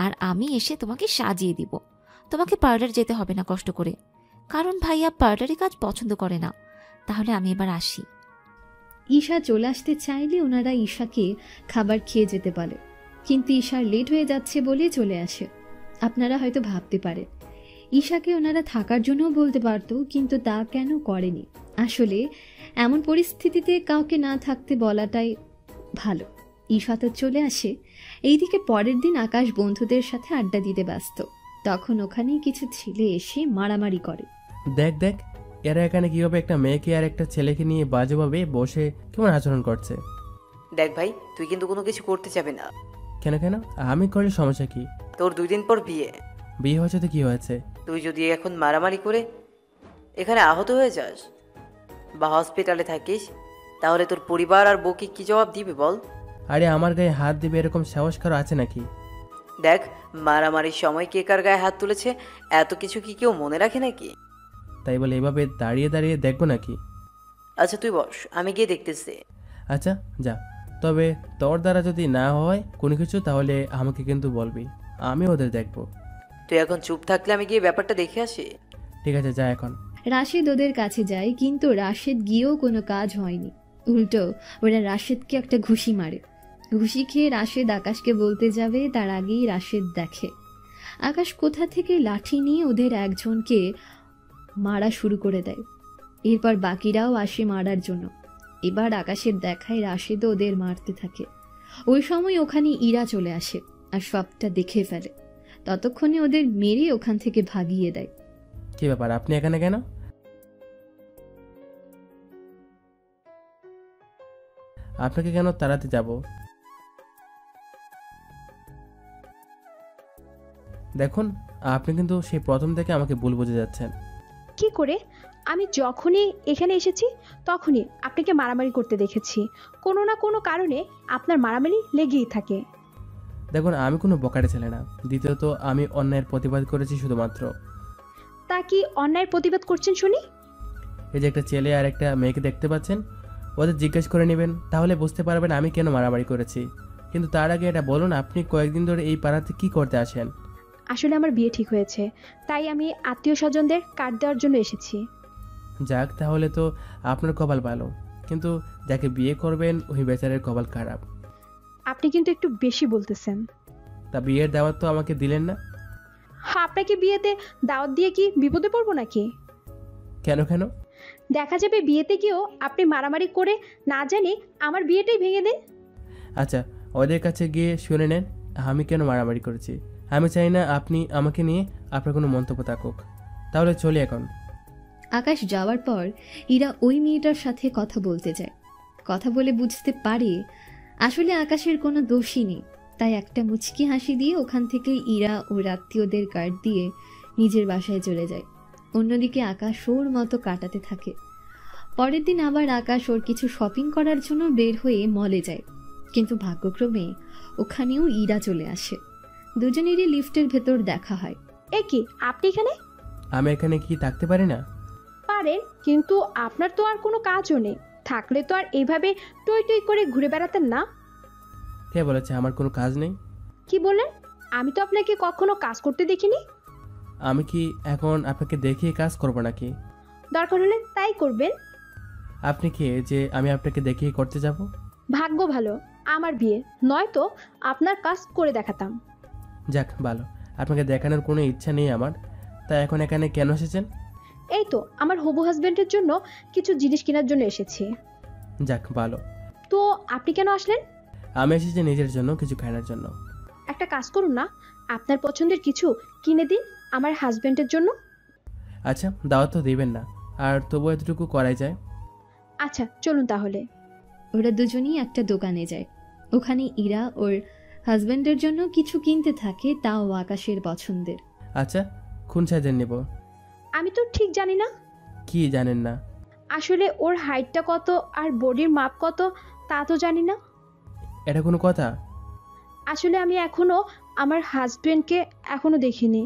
আর আমি এসে তোমাকে সাজিয়ে দিব। তোমাকে পার্লার যেতে হবে না কষ্ট করে, কারণ ভাইয়া পার্লারের কাজ পছন্দ করে না। তাহলে আমি এবার আসি। ঈশা চলে আসতে চাইলে ওনারা ঈশাকে খাবার খেয়ে যেতে বলে, কিন্তু ঈশার লেট হয়ে যাচ্ছে বলে চলে আসে। আপনারা হয়তো ভাবতে পারেন ঈশাকে ওনারা থাকার জন্যও বলতে পারতো, কিন্তু তা কেন করেনি। আসলে এমন পরিস্থিতিতে কাউকে না থাকতে বলাটাই ভালো। ঈশা তো চলে আসে। এইদিকে পরের দিন আকাশ বন্ধুদের সাথে আড্ডা দিতে ব্যস্ত। তখন ওখানে কিছু ছেলে এসে মারামারি করে। দেখ দেখ, এরা এখানে কিভাবে একটা মেয়েকে আর একটা ছেলেকে নিয়ে বাজেভাবে বসে কেমন আচরণ করছে। দেখ ভাই, তুই কিন্তু কোনো কিছু করতে যাবে না। কেন কেন? আমি করলে সমস্যা কি? তোর 2 দিন পর বিয়ে। বিয়ে হয়েছে তো কি হয়েছে? তুই যদি এখন মারামারি করে এখানে আহত হয়ে যাস বা হসপিটালে থাকিস, তাহলে তোর পরিবার আর বউকে কি জবাব দিবে বল? আরে আমার গায়ে হাত দিবে এরকম সাহস কারো আছে নাকি? দেখ, মারামারির সময় কে কার গায়ে হাত তুলেছে এত কিছু কি কেউ মনে রাখে নাকি? তাই বলে এভাবে দাঁড়িয়ে দাঁড়িয়ে দেখবো নাকি? আচ্ছা তুই বস, আমি গিয়ে দেখতেছি। আচ্ছা যা, তবে তোর দ্বারা যদি না হয় কোনো কিছু তাহলে আমাকে কিন্তু বলবি, আমি ওদের দেখবো। তুই এখন চুপ থাকলে আমি গিয়ে ব্যাপারটা দেখে আসি। ঠিক আছে, যা এখন। রাশেদ ওদের কাছে যায়, কিন্তু রাশেদ গিয়েও কোনো কাজ হয়নি। উল্টো ওরা রাশেদকে একটা ঘুষি মারে। ঘুষি খেয়ে রাশেদ আকাশকে বলতে যাবে, তার আগেই রাশেদ দেখে আকাশ কোথা থেকে লাঠি নিয়ে ওদের একজনকে মারা শুরু করে দেয়। এরপর বাকিরাও আসে মারার জন্য। এবার আকাশের দেখায় রাশেদও ওদের মারতে থাকে। ওই সময় ওখানে ইরা চলে আসে আর সবটা দেখে ফেলে। ততক্ষণে ওদের মেরে ওখান থেকে ভাগিয়ে দেয়। কি ব্যাপার, আপনি এখানে কেন? আপনাকে কেন তাড়াতে যাব? দেখুন, আপনি কিন্তু সেই প্রথম থেকে আমাকে ভুল বুঝে যাচ্ছেন। কি করে? আমি যখনই এখানে এসেছি তখনই আপনাকে মারামারি করতে দেখেছি। কোনো না কোনো কারণে আপনার মারামারি লেগেই থাকে। দেখুন, আমি কোনো বকাটে ছেলে না। দ্বিতীয়ত, আমি অন্যায়ের প্রতিবাদ করেছি শুধুমাত্র। তা কি অন্যায়ের প্রতিবাদ করছেন শুনি? এই যে একটা ছেলে আর একটা মেয়েকে দেখতে পাচ্ছেন, ওদের জিজ্ঞেস করে নেবেন, তাহলে বুঝতে পারবেন আমি কেন মারামারি করেছি। কিন্তু তার আগে এটা বলুন, আপনি কয়েকদিন ধরে এই পাড়াতে কি করতে আসেন? আসলে আমার বিয়ে ঠিক হয়েছে, তাই আমি আত্মীয় স্বজনদের কার্ড দেওয়ার জন্য এসেছি। যাক, তাহলে তো আপনার কপাল ভালো, কিন্তু যাকে বিয়ে করবেন ওই বেচারের কপাল খারাপ। আপনি কিন্তু একটু বেশি বলতেছেন। তা বিয়ের দাওয়াত তো আমাকে দিলেন না। আপনাকে বিয়েতে দাওয়াত দিয়ে কি বিপদে পড়বো নাকি? কেন কেন? দেখা যাবে বিয়েতে গিয়েও আপনি মারামারি করে না জানি আমার বিয়েটাই ভেঙে দেন। আচ্ছা, ওদের কাছে গিয়ে শুনে নেন আমি কেন মারামারি করেছি। আমি চাই না আপনি আমাকে নিয়ে আপনার কোনো মন্তব্য থাকুক। তাহলে চলি এখন। আকাশ যাওয়ার পর ইরা ওই মেয়েটার সাথে কথা বলতে যায়। কথা বলে বুঝতে পারে আসলে আকাশের কোনো দোষই নেই। তাই একটা মুচকি হাসি দিয়ে ওখান থেকে ইরা ও আত্মীয়দের কার্ড দিয়ে নিজের বাসায় চলে যায়। অন্যদিকে আকাশ ওর মতো কাটাতে থাকে। পরের দিন আবার আকাশ ওর কিছু শপিং করার জন্য বের হয়ে মলে যায়, কিন্তু ভাগ্যক্রমে ওখানেও ইরা চলে আসে। দুজনেরই লিফটের ভেতর দেখা হয়। এ কি, আপনি এখানে? আমি এখানে কি থাকতে পারি না? পারেন, কিন্তু আপনার তো আর কোনো কাজও নেই। থাকলে তো আর এইভাবে টই টই করে ঘুরে বেড়াতেন না। কে বলেছে আমার কোনো কাজ নেই? কি বললেন? আমি তো আপনাকে কখনো কাজ করতে দেখিনি। আমি কি এখন আপনাকে দেখিয়ে কাজ করব নাকি? দরকার হলে তাই করবেন। আপনি কি যে আমি আপনাকে দেখিয়ে করতে যাব? ভাগ্য ভালো আমার বিয়ে, নয়তো আপনার কাজ করে দেখাতাম। যাক ভালো, আপনাকে দেখানোর কোনো ইচ্ছা নেই আমার। তা এখন এখানে কেন এসেছেন? এই তো আমার হবু হাজবেন্ডের জন্য কিছু জিনিস কেনার জন্য এসেছি। যাক ভালো। তো আপনি কেন আসলেন? আমি এসেছি নিজের জন্য কিছু কেনার জন্য। একটা কাজ করুন না, আপনার পছন্দের কিছু কিনে দিন আমার হাজবেন্ডের জন্য। আচ্ছা, দাওয়াত তো দিবেন না, আর তবু এতটুকু করাই যায়। আচ্ছা চলুন তাহলে। ওরা দুজনেই একটা দোকানে যায়। ওখানে ইরা ওর হাজবেন্ডের জন্য কিছু কিনতে থাকে, তাও আকাশের পছন্দের। আচ্ছা, কোন সাইজের নেব? আমি তো ঠিক জানি না। কি জানেন না? আসলে ওর হাইটটা কত আর বডির মাপ কত তা তো জানি না। এটা কোনো কথা? আসলে আমি এখনো আমার হাজবেন্ডকে এখনো দেখিনি।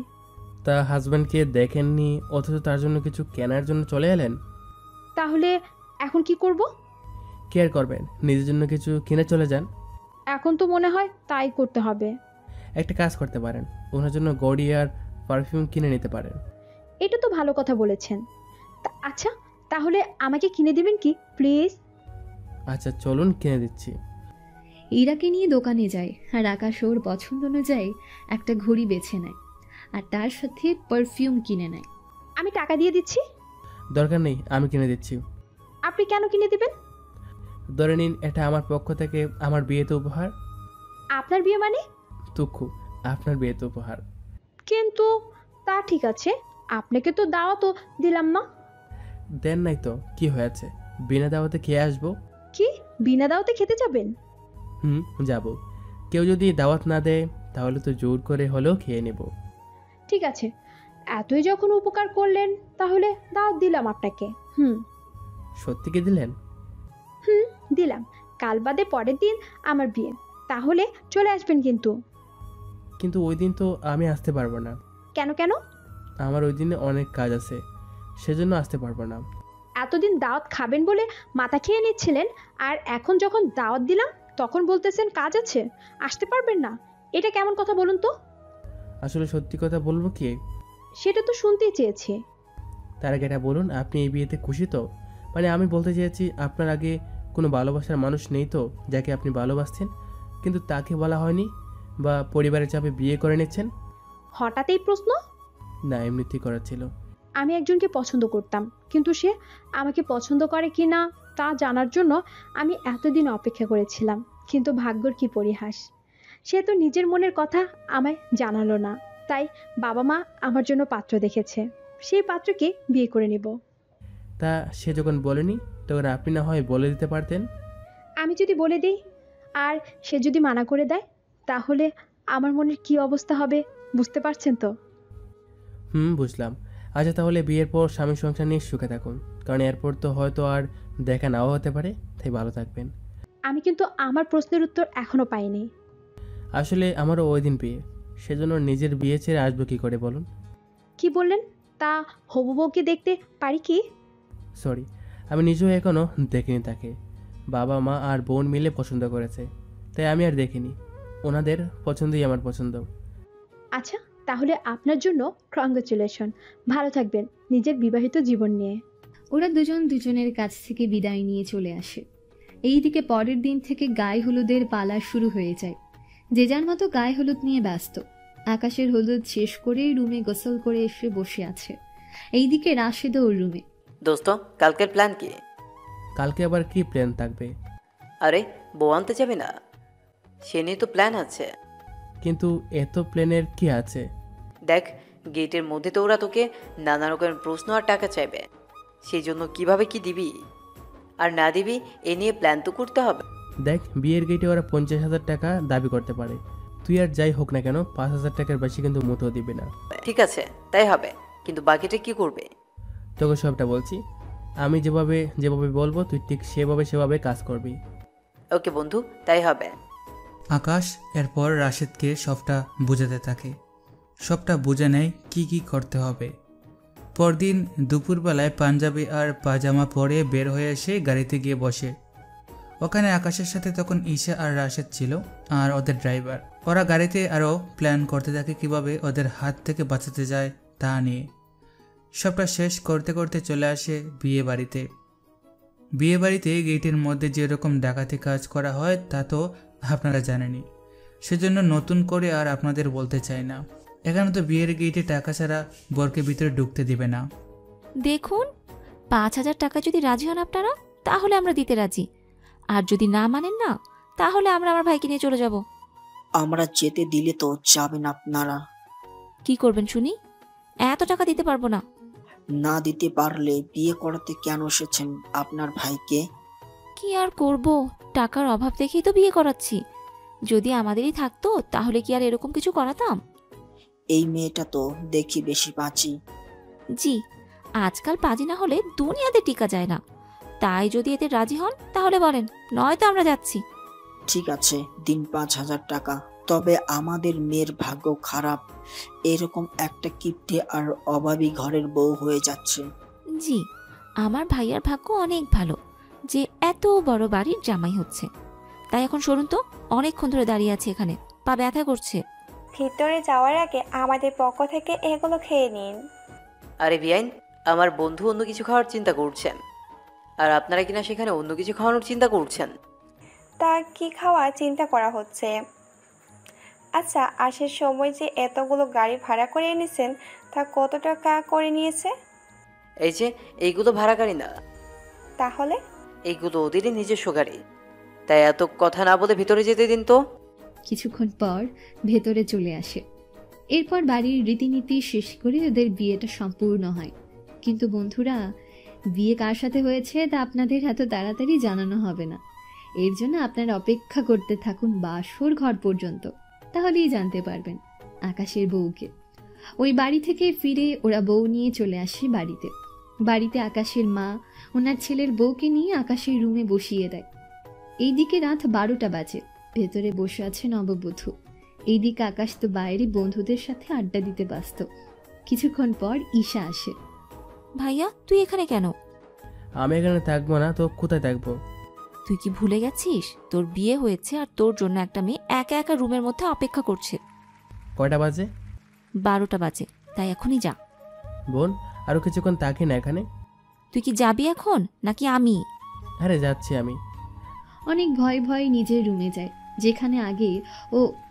তা হাজব্যান্ডকে দেখেননি, অথচ তার জন্য কিছু কেনার জন্য চলে এলেন? তাহলে এখন কি করব? কেয়ার করবেন, নিজের জন্য কিছু কিনে চলে যান। এখন তো মনে হয় তাই করতে হবে। একটা কাজ করতে পারেন, ওনার জন্য গড়ি আর পারফিউম কিনে নিতে পারেন। এটা তো ভালো কথা বলেছেন। আচ্ছা তাহলে আমাকে কিনে দিবেন কি প্লিজ? আচ্ছা চলুন, কিনে দিচ্ছি। ইরাকে নিয়ে দোকানে যায় আর আকাশ ওর পছন্দ অনুযায়ী একটা ঘড়ি বেছে নেয় আর তার সাথে পারফিউম কিনে নেয়। আমি টাকা দিয়ে দিচ্ছি। দরকার নেই, আমি কিনে দিচ্ছি। আপনি কেন কিনে দিবেন? ধরে নিন, এটা আমার পক্ষ থেকে আমার বিয়েতে উপহার। আপনার বিয়ে মানে? তুকু, আপনার বিয়েতে উপহার। কিন্তু তা ঠিক আছে, আপনাকে তো দাওয়াতও দিলাম না। দেন নাই তো কি হয়েছে, বিনা দাওয়াতে খেয়ে আসবো। কি বিনা দাওয়াতে খেতে যাবেন? যাব। কেউ যদি দাওয়াত না দেয় তাহলে তো জোর করে হলেও খেয়ে নেব। ঠিক আছে, এতই যখন উপকার করলেন তাহলে দাওয়াত দিলাম আপনাকে। সত্যি কি দিলেন? দিলাম। কাল বাদে পরের দিন আমার বিয়ে, তাহলে চলে আসবেন কিন্তু। কিন্তু ওই দিন তো আমি আসতে পারবো না। কেন কেন? আমার ওই দিনে অনেক কাজ আছে, সেজন্য আসতে পারবো না। এতদিন দাওয়াত খাবেন বলে মাথা খেয়ে নিচ্ছিলেন, আর এখন যখন দাওয়াত দিলাম তখন বলতেছেন কাজ আছে, আসতে পারবেন না। এটা কেমন কথা বলুন তো? আসলে সত্যি কথা বলবো কি? সেটা তো শুনতেই চেয়েছি। তার আগে এটা বলুন, আপনি এই বিয়েতে খুশি তো? মানে আমি বলতে চেয়েছি, আপনার আগে কোনো ভালোবাসার মানুষ নেই তো যাকে আপনি ভালোবাসছেন, কিন্তু তাকে বলা হয়নি, বা পরিবারের চাপে বিয়ে করে নিচ্ছেন? হঠাৎ এই প্রশ্ন? না, এমনিতেই করা ছিল। আমি একজনকে পছন্দ করতাম, কিন্তু সে আমাকে পছন্দ করে কি না তা জানার জন্য আমি এতদিন অপেক্ষা করেছিলাম। কিন্তু ভাগ্যর কি পরিহাস, সে তো নিজের মনের কথা আমায় জানালো না। তাই বাবা মা আমার জন্য পাত্র দেখেছে, সেই পাত্রকে বিয়ে করে নেব। তা সে যখন বলেনি তখন আপনি না হয় বলে দিতে পারতেন। আমি যদি বলে দিই আর সে যদি মানা করে দেয়, তাহলে আমার মনের কি অবস্থা হবে বুঝতে পারছেন তো? বুঝলাম। আচ্ছা, তাহলে বিয়ের পর স্বামী সংসার নিয়ে সুখে থাকুন, কারণ এরপর তো হয়তো আর দেখা নাও হতে পারে। তাই ভালো থাকবেন। আমি কিন্তু আমার প্রশ্নের উত্তর এখনো পাইনি। আসলে আমারও ওই দিন বিয়ে, সেজন্য নিজের বিয়ে ছেড়ে আসবো কি করে বলুন? কি বললেন? তা হবু বউকে দেখতে পারি কি? সরি, আমি নিজেও এখনও দেখিনি তাকে। বাবা মা আর বোন মিলে পছন্দ করেছে, তাই আমি আর দেখিনি। ওনাদের পছন্দই আমার পছন্দ। আচ্ছা, তাহলে আপনার জন্য কংগ্রেচুলেশন। ভালো থাকবেন নিজের বিবাহিত জীবন নিয়ে। ওরা দুজন দুজনের কাছ থেকে বিদায় নিয়ে চলে আসে। এইদিকে পরের দিন থেকে গায়ে হলুদের পালা শুরু হয়ে যায়। যে যার মতো গায়ে হলুদ নিয়ে ব্যস্ত। আকাশের হলুদ শেষ করে রুমে গোসল করে এসে বসে আছে। এইদিকে রাশেদও ওর রুমে। দোস্ত, কালকের প্ল্যান কি? কালকে আবার কি প্ল্যান থাকবে? আরে বউ আনতে যাবে না, সে নিয়ে তো প্ল্যান আছে। কিন্তু এত প্ল্যানের কি আছে? দেখ, গেটের মধ্যে তো ওরা তোকে নানা রকমের প্রশ্ন আর টাকা চাইবে। সেই জন্য কিভাবে কি দিবি আর না দিবি এ নিয়ে প্ল্যান তো করতে হবে। দেখ, বিয়ের গেটে ওরা 50,000 টাকা দাবি করতে পারে। তুই আর যাই হোক না কেন 5,000 টাকার বেশি কিন্তু মোটেও দিবে না। ঠিক আছে, তাই হবে, কিন্তু বাকিটা কি করবে? তোকে সবটা বলছি। আমি যেভাবে বলবো তুই ঠিক সেভাবে কাজ করবি। ওকে বন্ধু, তাই হবে। আকাশ এরপর রাশেদকে সবটা বুঝাতে থাকে। সবটা বুঝে নেয় কি কি করতে হবে। পরদিন দুপুরবেলায় পাঞ্জাবি আর পাজামা পরে বের হয়ে এসে গাড়িতে গিয়ে বসে। ওখানে আকাশের সাথে তখন ঈশা আর রাশেদ ছিল আর ওদের ড্রাইভার। ওরা গাড়িতে আরও প্ল্যান করতে থাকে কিভাবে ওদের হাত থেকে বাঁচাতে যায় তা নিয়ে। সবটা শেষ করতে করতে চলে আসে বিয়ে বাড়িতে। বিয়ে বাড়িতে গেটের মধ্যে যেরকম ডাকাতি কাজ করা হয় তা তো আপনারা জানেনই, সেজন্য নতুন করে আর আপনাদের বলতে চাই না। এখানে তো বিয়ের গেটে টাকা ছাড়া বরকে ভিতরে ঢুকতে দিবে না। দেখুন, 5,000 টাকা যদি রাজি হন আপনারা, তাহলে আমরা দিতে রাজি। আর যদি না মানেন না, তাহলে আমরা আমার ভাইকে নিয়ে চলে যাব। আমরা যেতে দিলে তো যাবেন আপনারা। কি করবেন শুনি? এত টাকা দিতে পারবো না। না দিতে পারলে বিয়ে করাতে কেন এসেছেন আপনার ভাইকে? কি আর করব, টাকার অভাব দেখেই তো বিয়ে করাচ্ছি। যদি আমাদেরই থাকতো তাহলে কি আর এরকম কিছু করাতাম? এই মেয়েটা তো দেখি বেশি পাঁচি। জি, আজকাল পাজি না হলে দুনিয়াতে টিকা যায় না। তাই যদি এতে রাজি হন তাহলে বলেন, নয়তো আমরা যাচ্ছি। ঠিক আছে, দিন 5,000 টাকা। তবে আমাদের মেয়ের ভাগ্য খারাপ, এরকম একটা কিপ্টে আর অভাবী ঘরের বউ হয়ে যাচ্ছে। জি, আমার ভাইয়ার ভাগ্য অনেক ভালো যে এত বড় বাড়ির জামাই হচ্ছে। তাই এখন সরুন তো, অনেকক্ষণ ধরে দাঁড়িয়ে আছে এখানে, পা ব্যথা করছে। ভিতরে যাওয়ার আগে আমাদের পক্ষ থেকে এগুলো খেয়ে নিন। আরে বিয়াইন, আমার বন্ধু অন্য কিছু খাওয়ার চিন্তা করছেন, আর আপনারা কিনা সেখানে অন্য কিছু খাওয়ানোর চিন্তা করছেন। তা কি খাওয়া চিন্তা করা হচ্ছে? আচ্ছা, আসার সময় যে এতগুলো গাড়ি ভাড়া করে এনেছেন তা কত টাকা করে নিয়েছে? এই যে এইগুলো ভাড়া গাড়ি না, তাহলে এইগুলো ওদেরই নিজস্ব গাড়ি। তাই এত কথা না বলে ভিতরে যেতে দিন তো। কিছুক্ষণ পর ভেতরে চলে আসে। এরপর বাড়ির রীতিনীতি শেষ করে ওদের বিয়েটা সম্পূর্ণ হয়। কিন্তু বন্ধুরা, বিয়ে কার সাথে হয়েছে তা আপনাদের এত তাড়াতাড়ি জানানো হবে না। এর জন্য আপনারা অপেক্ষা করতে থাকুন বাসর ঘর পর্যন্ত, তাহলেই জানতে পারবেন আকাশের বউকে। ওই বাড়ি থেকে ফিরে ওরা বউ নিয়ে চলে আসে বাড়িতে। বাড়িতে আকাশের মা ওনার ছেলের বউকে নিয়ে আকাশের রুমে বসিয়ে দেয়। এইদিকে রাত 12টা বাজে। ভেতরে বসে আছে নববধূ। এইদিকে আকাশ তো বাইরে বন্ধুদের সাথে আড্ডা দিতে ব্যস্ত। কিছুক্ষণ পর ঈশা আসে। ভাইয়া, তুই এখানে কেন? আমি এখানে থাকবো না তো কোথায় থাকবো? তুই কি ভুলে গেছিস তোর বিয়ে হয়েছে আর তোর জন্য একটা মেয়ে একা একা রুমের মধ্যে অপেক্ষা করছে? কয়টা বাজে? 12টা বাজে, তাই এখনই যা। বোন, আরো কিছুক্ষণ থাকি না এখানে? তুই কি যাবি এখন নাকি আমি? আরে যাচ্ছি আমি। অনেক ভয় ভয় নিজের রুমে যায়। যেখানে আগে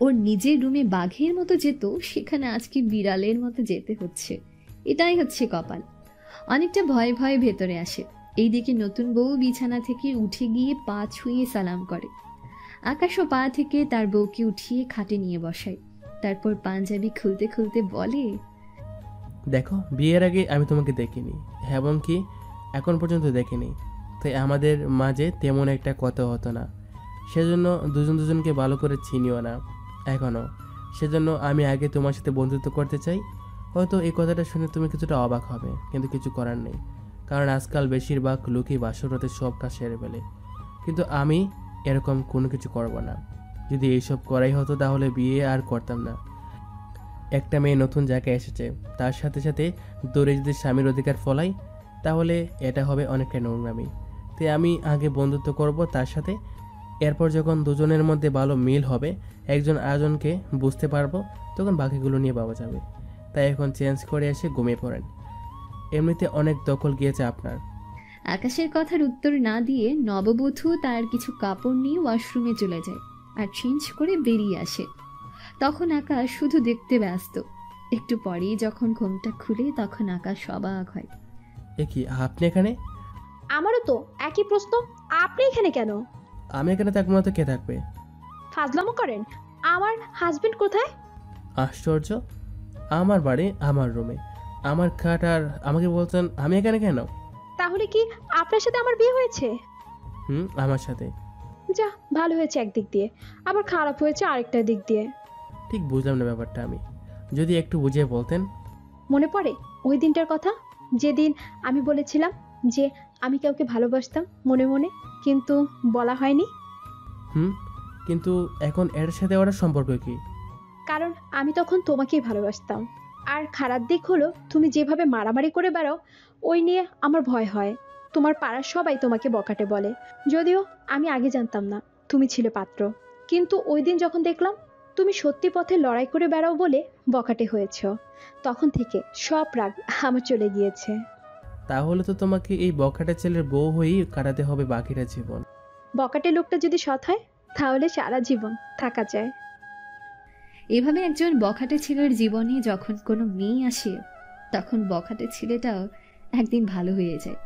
ওর নিজের রুমে বাঘের মতো যেত, সেখানে আজকে বিড়ালের মতো যেতে হচ্ছে। এটাই হচ্ছে কপাল। অনেকটা ভয়ে ভয়ে ভেতরে আসে। এইদিকে নতুন বউ বিছানা থেকে উঠে গিয়ে পা ছুঁয়ে সালাম করে। আকাশও পা থেকে তার বউকে উঠিয়ে খাটে নিয়ে বসায়। তারপর পাঞ্জাবি খুলতে খুলতে বলে, দেখো, বিয়ের আগে আমি তোমাকে দেখিনি, এবং কি এখন পর্যন্ত দেখিনি, তাই আমাদের মাঝে তেমন একটা কথা হতো না। সেজন্য দুজনকে ভালো করে চিনিও না এখনও। সেজন্য আমি আগে তোমার সাথে বন্ধুত্ব করতে চাই। হয়তো এই কথাটা শুনে তুমি কিছুটা অবাক হবে, কিন্তু কিছু করার নেই, কারণ আজকাল বেশিরভাগ লোকই বাসরতে সব কাজ সেরে ফেলে। কিন্তু আমি এরকম কোনো কিছু করব না। যদি এইসব করাই হতো তাহলে বিয়ে আর করতাম না। একটা মেয়ে নতুন জায়গায় এসেছে, তার সাথে সাথে দৌড়ে যদি স্বামীর অধিকার ফলাই তাহলে এটা হবে অনেকটা নোংরামি। তাই আমি আগে বন্ধুত্ব করব তার সাথে, এরপর যখন দুজনের মধ্যে ভালো মিল হবে, একজন আরেকজনকে বুঝতে পারবো, তখন বাকিগুলো নিয়ে পাওয়া যাবে। তাই এখন চেঞ্জ করে এসে ঘুমিয়ে পড়েন, এমনিতে অনেক দখল গিয়েছে আপনার। আকাশের কথার উত্তর না দিয়ে নববধূ তার কিছু কাপড় নিয়ে ওয়াশরুমে চলে যায় আর চেঞ্জ করে বেরিয়ে আসে। তখন আকাশ শুধু দেখতে ব্যস্ত। একটু পরেই যখন ঘুমটা খুলে তখন আকাশ অবাক হয়। এ কি, আপনি এখানে? আমারও তো একই প্রশ্ন, আপনি এখানে কেন? আমি এখানে থাকবো না তো কে থাকবে? ফাজলামো করেন। আমার হাজবেন্ড কোথায়? আশ্চর্য, আমার বাড়ি, আমার রুমে, আমার খাট, আর আমাকে বলছেন আমি এখানে কেন? তাহলে কি আপনার সাথে আমার বিয়ে হয়েছে? আমার সাথে। যা, ভালো হয়েছে একদিক দিয়ে, আবার খারাপ হয়েছে আরেকটা দিক দিয়ে। ঠিক বুঝলাম না ব্যাপারটা, আমি যদি একটু বুঝিয়ে বলতেন। মনে পড়ে ওই দিনটার কথা, যেদিন আমি বলেছিলাম যে আমি কাউকে ভালোবাসতাম মনে মনে, কিন্তু বলা হয়নি? কিন্তু এখন এর সাথে ওর সম্পর্ক কি? কারণ আমি তখন তোমাকেই ভালোবাসতাম। আর খারাপ দিক হলো তুমি যেভাবে মারামারি করে বেড়াও, ওই নিয়ে আমার ভয় হয়। তোমার পাড়ার সবাই তোমাকে বকাটে বলে, যদিও আমি আগে জানতাম না তুমি ছিলে পাত্র। কিন্তু ওই দিন যখন দেখলাম তুমি সত্যি পথে লড়াই করে বেড়াও বলে বকাটে হয়েছ, তখন থেকে সব রাগ আমার চলে গিয়েছে। তাহলে তো তোমাকে এই বকাটে ছেলের বউ হয়েই কাটাতে হবে বাকিটা জীবন। বকাটে লোকটা যদি সৎ হয় তাহলে সারা জীবন থাকা যায়। এভাবে একজন বখাটে ছেলের জীবনে যখন কোনো মেয়ে আসে, তখন বখাটে ছেলেটাও একদিন ভালো হয়ে যায়।